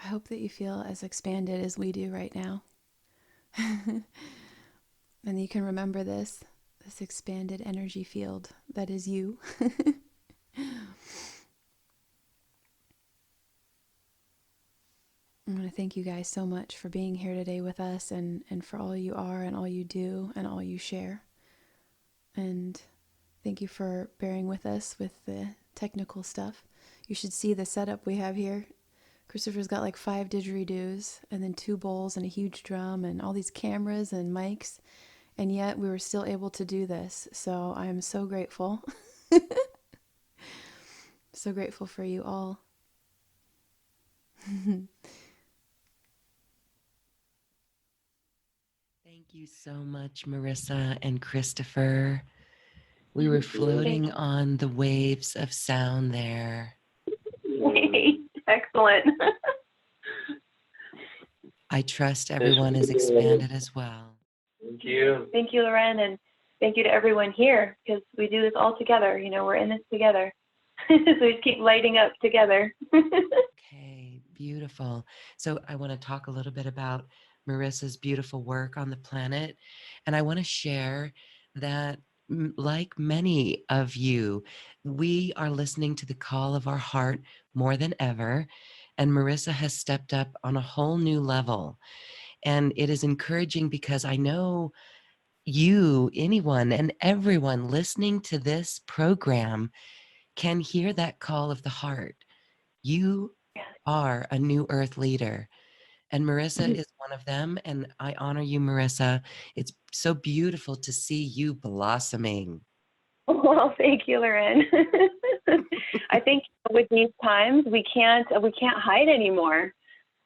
I hope that you feel as expanded as we do right now. And you can remember this expanded energy field that is you. I want to thank you guys so much for being here today with us, and for all you are and all you do and all you share. And thank you for bearing with us with the technical stuff. You should see the setup we have here. Christopher's got like 5 didgeridoos and then 2 bowls and a huge drum and all these cameras and mics. And yet we were still able to do this. So I am so grateful. So grateful for you all. Thank you so much, Merissa and Christopher. We were floating on the waves of sound there. Excellent. I trust everyone is expanded as well. Thank you. Thank you, Loren, and thank you to everyone here, because we do this all together. You know, we're in this together. So we just keep lighting up together. Okay, beautiful. So I want to talk a little bit about Merissa's beautiful work on the planet. And I want to share that, like many of you, we are listening to the call of our heart more than ever. And Merissa has stepped up on a whole new level. And it is encouraging because I know you, anyone, and everyone listening to this program can hear that call of the heart. You are a new earth leader, and Merissa is one of them. And I honor you, Merissa. It's so beautiful to see you blossoming. Well, thank you, Loren. I think with these times, we can't hide anymore.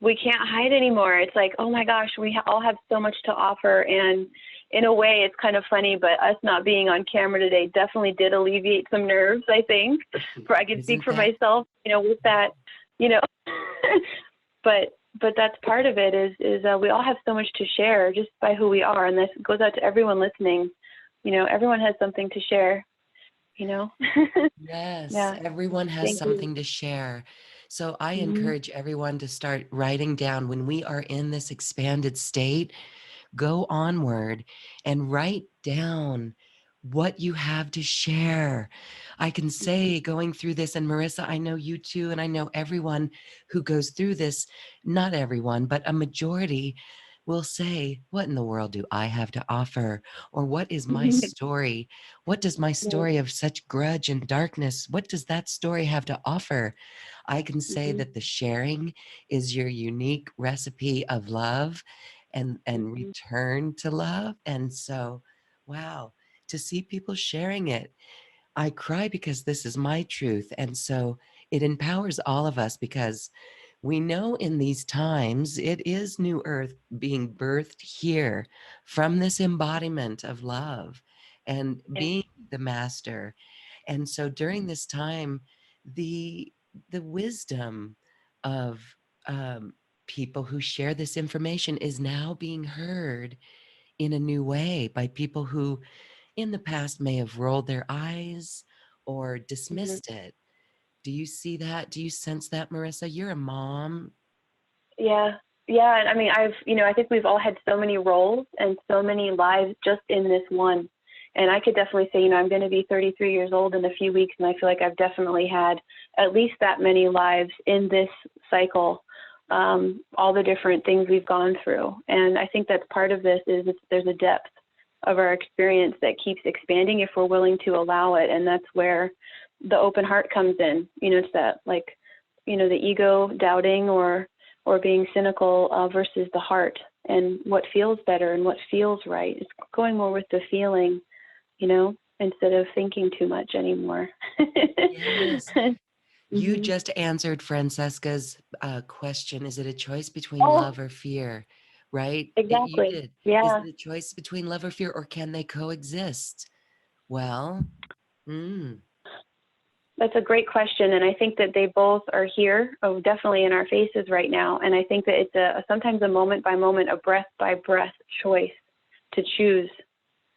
We can't hide anymore. It's like, oh my gosh, we all have so much to offer. And in a way, it's kind of funny, but us not being on camera today definitely did alleviate some nerves, I think. I can speak for myself, you know, with that, you know. but that's part of it is we all have so much to share just by who we are. And this goes out to everyone listening. You know, everyone has something to share, you know. Yes, Yeah. everyone has something to share. So I encourage everyone to start writing down when we are in this expanded state. Go onward and write down what you have to share. I can say going through this, and Merissa, I know you too, and I know everyone who goes through this, not everyone, but a majority will say, what in the world do I have to offer? Or what is my story? What does my story of such grudge and darkness, what does that story have to offer? I can say that the sharing is your unique recipe of love and return to love. And so, wow, to see people sharing it, I cry because this is my truth. And so it empowers all of us, because we know in these times it is new earth being birthed here from this embodiment of love and being the master. And so during this time, the wisdom of people who share this information is now being heard in a new way by people who in the past may have rolled their eyes or dismissed it. Do you see that? Do you sense that, Merissa? You're a mom. Yeah. Yeah. And I mean, I think we've all had so many roles and so many lives just in this one. And I could definitely say, I'm going to be 33 years old in a few weeks. And I feel like I've definitely had at least that many lives in this cycle, all the different things we've gone through. And I think that's part of this is there's a depth of our experience that keeps expanding if we're willing to allow it. And that's where the open heart comes in. It's that, like, the ego doubting or being cynical versus the heart and what feels better and what feels right. It's going more with the feeling, instead of thinking too much anymore. Yes. You just answered Francesca's question. Is it a choice between love or fear? Right? Exactly. You did. Yeah. Is it a choice between love or fear, or can they coexist? Well, That's a great question. And I think that they both are here, definitely in our faces right now. And I think that it's sometimes a moment by moment, a breath by breath choice to choose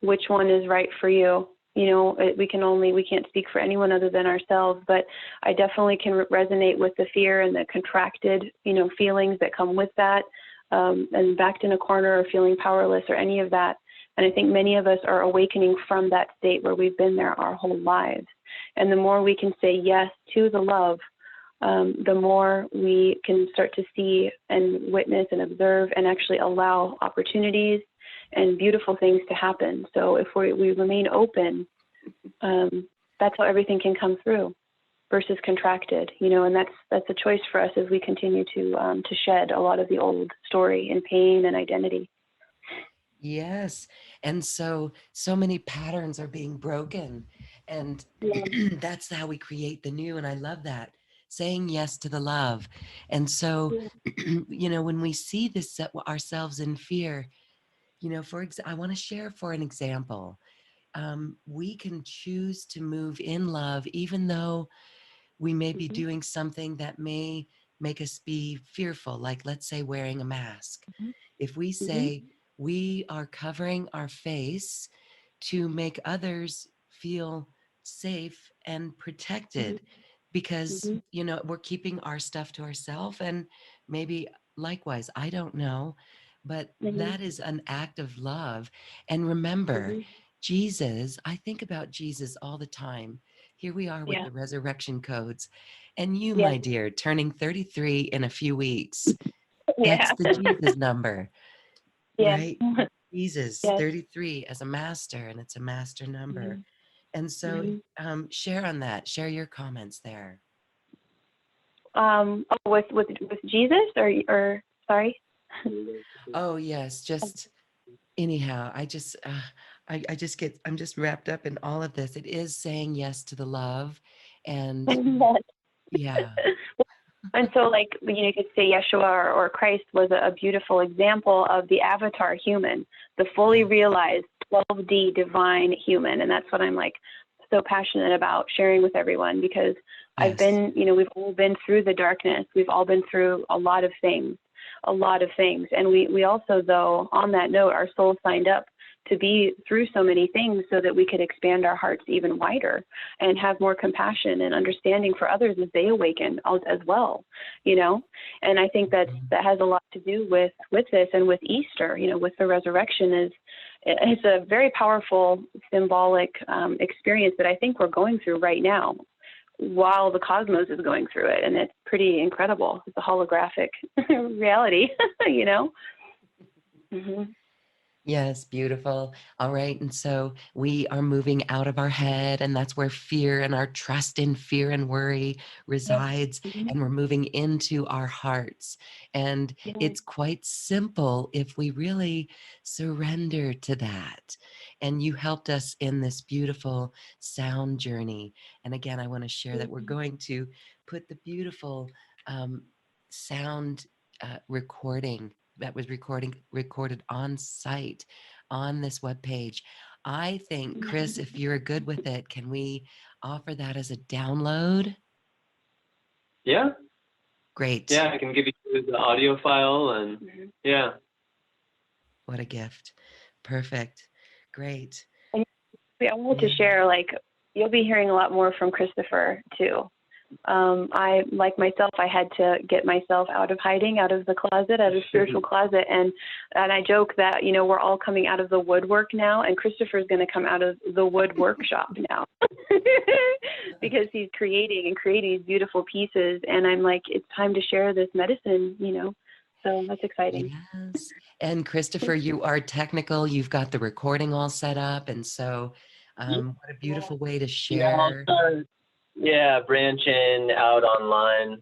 which one is right for you, we can't speak for anyone other than ourselves, but I definitely can resonate with the fear and the contracted, feelings that come with that, and backed in a corner or feeling powerless or any of that. And I think many of us are awakening from that state where we've been there our whole lives. And the more we can say yes to the love, the more we can start to see and witness and observe and actually allow opportunities and beautiful things to happen. So if we remain open, that's how everything can come through versus contracted, and that's a choice for us as we continue to shed a lot of the old story and pain and identity. Yes. And so many patterns are being broken, and that's how we create the new. And I love that, saying yes to the love. And so, when we see this ourselves in fear, I want to share for an example. We can choose to move in love, even though we may be doing something that may make us be fearful, like let's say wearing a mask. If we say we are covering our face to make others feel safe and protected, because, we're keeping our stuff to ourselves, and maybe likewise, I don't know, but that is an act of love. And remember, Jesus, I think about Jesus all the time. Here we are with the resurrection codes. And you, my dear, turning 33 in a few weeks. That's the Jesus number, right? Jesus, 33 as a master, and it's a master number. And so share on that. Share your comments there. With Jesus or sorry? Oh, yes. Just anyhow, I'm just wrapped up in all of this. It is saying yes to the love, and yeah. And so, you could say Yeshua or Christ was a beautiful example of the avatar human, the fully realized 12D divine human. And that's what I'm so passionate about sharing with everyone, because I've been, we've all been through the darkness. We've all been through a lot of things. And we also, though, on that note, our soul signed up to be through so many things so that we could expand our hearts even wider and have more compassion and understanding for others as they awaken as well, And I think that has a lot to do with this, and with Easter, with the resurrection. It's a very powerful symbolic experience that I think we're going through right now, while the cosmos is going through it. And it's pretty incredible. It's a holographic reality, Yes, beautiful. All right. And so we are moving out of our head, and that's where fear and our trust in fear and worry resides. And we're moving into our hearts. And it's quite simple if we really surrender to that. And you helped us in this beautiful sound journey. And again, I want to share that we're going to put the beautiful sound recording that was recorded on site on this webpage. I think, Chris, if you're good with it, can we offer that as a download? Yeah. Great. Yeah, I can give you the audio file, and yeah. What a gift. Perfect. Great. And I wanted to share, you'll be hearing a lot more from Christopher too. I, like myself, I had to get myself out of hiding, out of the closet, out of spiritual closet. And I joke that, we're all coming out of the woodwork now, and Christopher's going to come out of the wood workshop now because he's creating these beautiful pieces. And I'm it's time to share this medicine, so that's exciting. Yes. And Christopher, you are technical. You've got the recording all set up. And so what a beautiful way to share. Yeah, branching out online.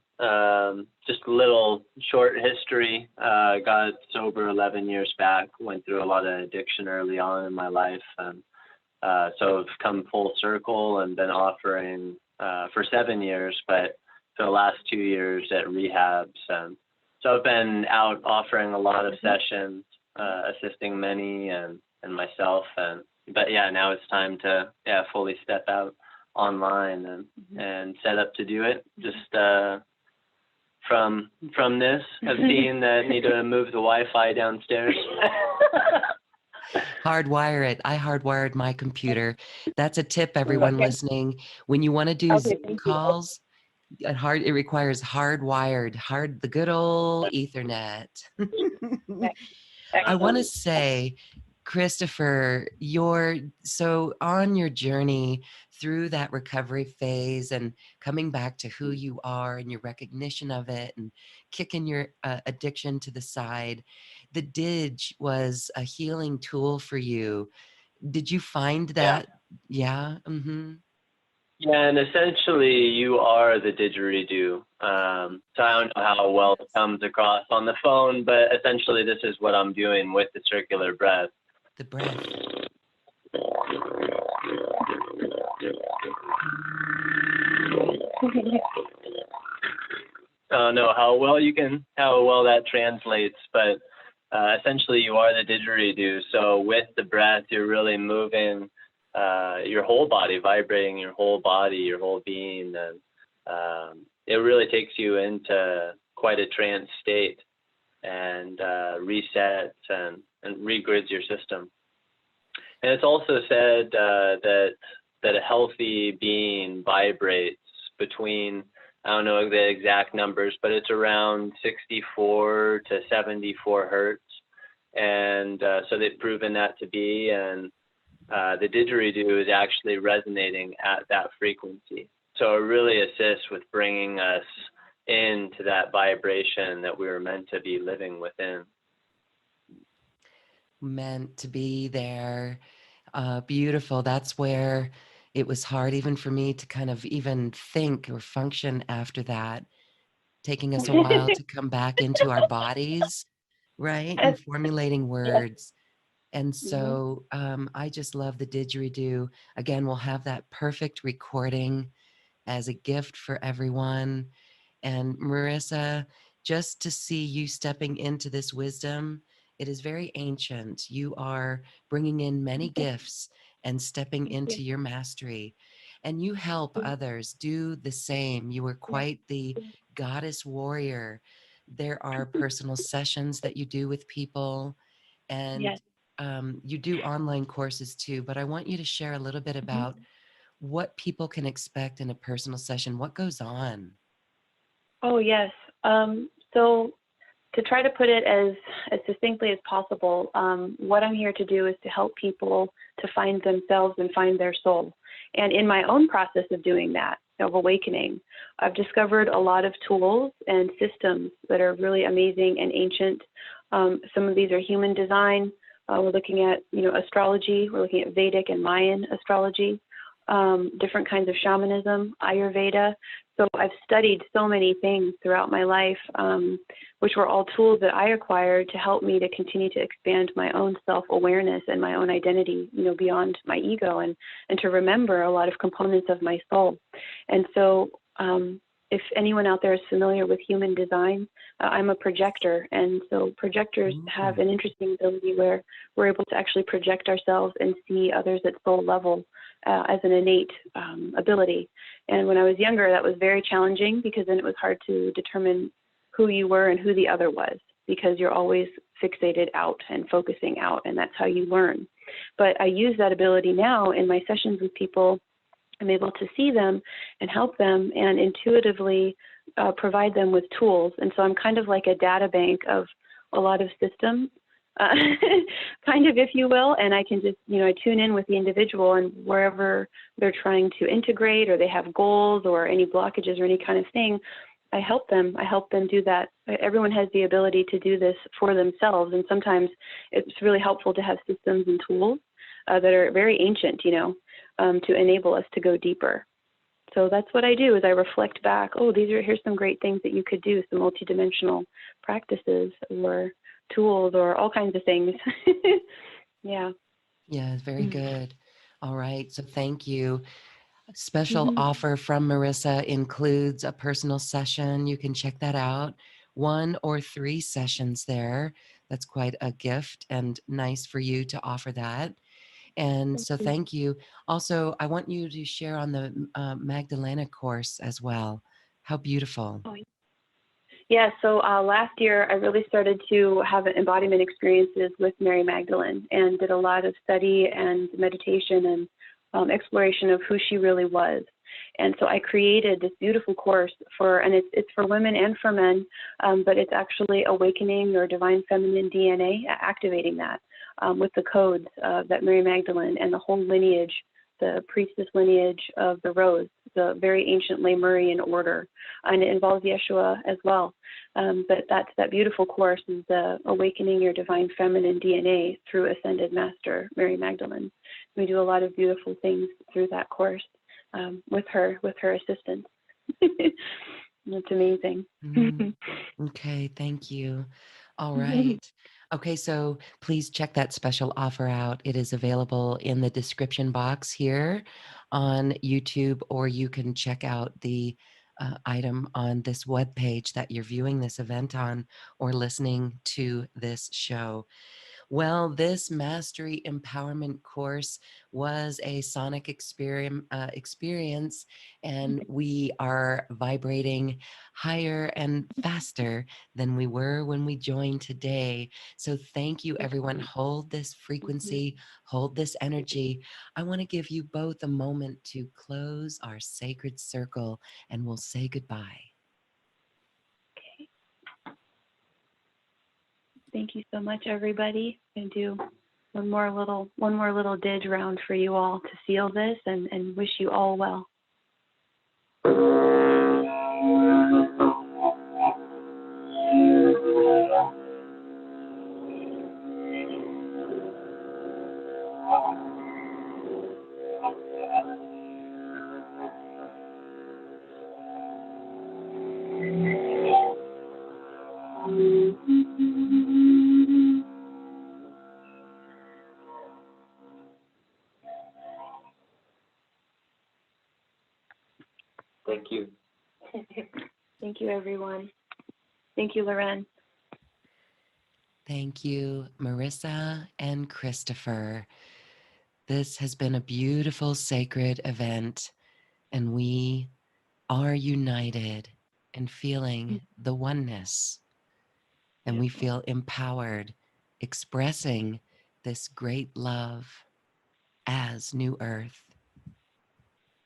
Just a little short history. Got sober 11 years back. Went through a lot of addiction early on in my life. So I've come full circle and been offering for 7 years, but for the last 2 years at rehabs. So I've been out offering a lot of sessions, assisting many and myself. But yeah, now it's time to fully step out online and set up to do it. Just from this, I've seen that need to move the Wi-Fi downstairs. Hardwire it. I hardwired my computer. That's a tip, everyone Okay. listening. When you want to do Okay. Zoom Thank you. calls, it requires the good old Ethernet. I want to Excellent. say, Christopher, so on your journey through that recovery phase and coming back to who you are and your recognition of it and kicking your addiction to the side, the Didge was a healing tool for you. Did you find Yeah. that? Yeah. Mm-hmm. Yeah, and essentially you are the didgeridoo. So I don't know how well it comes across on the phone, but essentially this is what I'm doing with the circular breath. The breath. I don't know how well that translates, but essentially you are the didgeridoo. So with the breath, you're really moving your whole body, vibrating your whole body, your whole being, and it really takes you into quite a trance state and resets and regrids your system. And it's also said that a healthy being vibrates between, I don't know the exact numbers, but it's around 64 to 74 hertz. And so they've proven that to be, and the didgeridoo is actually resonating at that frequency. So it really assists with bringing us into that vibration that we were meant to be living within. Meant to be there. Beautiful. That's where it was hard even for me to kind of even think or function after that, taking us a while to come back into our bodies, right? And formulating Yes. words. And Mm-hmm. so I just love the didgeridoo. Again, we'll have that perfect recording as a gift for everyone. And Merissa, just to see you stepping into this wisdom, it is very ancient. You are bringing in many gifts and stepping Thank you. into your mastery. And you help others do the same. You are Yes. quite the goddess warrior. There are personal sessions that you do with people, and Yes. you do online courses too. But I want you to share a little bit Mhm. about what people can expect in a personal session. What goes on? Oh, yes. So to try to put it as succinctly as possible, what I'm here to do is to help people to find themselves and find their soul. And in my own process of doing that, of awakening, I've discovered a lot of tools and systems that are really amazing and ancient. Some of these are human design. We're looking at, astrology. We're looking at Vedic and Mayan astrology, different kinds of shamanism, Ayurveda. So I've studied so many things throughout my life, which were all tools that I acquired to help me to continue to expand my own self-awareness and my own identity, beyond my ego, and to remember a lot of components of my soul. And so if anyone out there is familiar with human design, I'm a projector. And so projectors have an interesting ability where we're able to actually project ourselves and see others at soul level as an innate ability. And when I was younger, that was very challenging, because then it was hard to determine who you were and who the other was, because you're always fixated out and focusing out, and that's how you learn. But I use that ability now in my sessions with people. I'm able to see them and help them and intuitively provide them with tools. And so I'm kind of like a data bank of a lot of systems, kind of, if you will. And I can just, I tune in with the individual, and wherever they're trying to integrate, or they have goals or any blockages or any kind of thing, I help them. I help them do that. Everyone has the ability to do this for themselves. And sometimes it's really helpful to have systems and tools that are very ancient, to enable us to go deeper. So that's what I do, is I reflect back, here's some great things that you could do, some multidimensional practices or tools or all kinds of things. Yeah. Yeah, very good. All right. So thank you. Special Mm-hmm. offer from Merissa includes a personal session. You can check that out. 1 or 3 sessions there. That's quite a gift, and nice for you to offer that. And so thank you. Also, I want you to share on the Magdalena course as well. How beautiful. Oh, Yeah, so last year I really started to have embodiment experiences with Mary Magdalene and did a lot of study and meditation and exploration of who she really was. And so I created this beautiful course and it's for women and for men, but it's actually awakening your divine feminine DNA, activating that with the codes that Mary Magdalene and the whole lineage, the priestess lineage of the Rose, the very ancient Lemurian order, and it involves Yeshua as well. But that beautiful course is the Awakening Your Divine Feminine DNA through Ascended Master Mary Magdalene. We do a lot of beautiful things through that course with her assistance. It's amazing. Okay, thank you. All right. Okay, so please check that special offer out. It is available in the description box here on YouTube, or you can check out the item on this webpage that you're viewing this event on or listening to this show. Well, this mastery empowerment course was a sonic experience, and we are vibrating higher and faster than we were when we joined today. So thank you, everyone. Hold this frequency, hold this energy. I want to give you both a moment to close our sacred circle, and we'll say goodbye. Okay. Thank you so much, everybody. I'm gonna do one more little didge round for you all to seal this and wish you all well. Thank you. Thank you, everyone. Thank you, Loren. Thank you, Merissa and Christopher. This has been a beautiful, sacred event, and we are united in feeling the oneness, and we feel empowered expressing this great love as New Earth.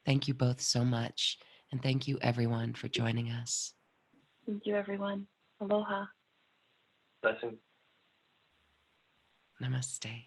Thank you both so much, and thank you, everyone, for joining us. Thank you, everyone. Aloha. Blessing. Namaste.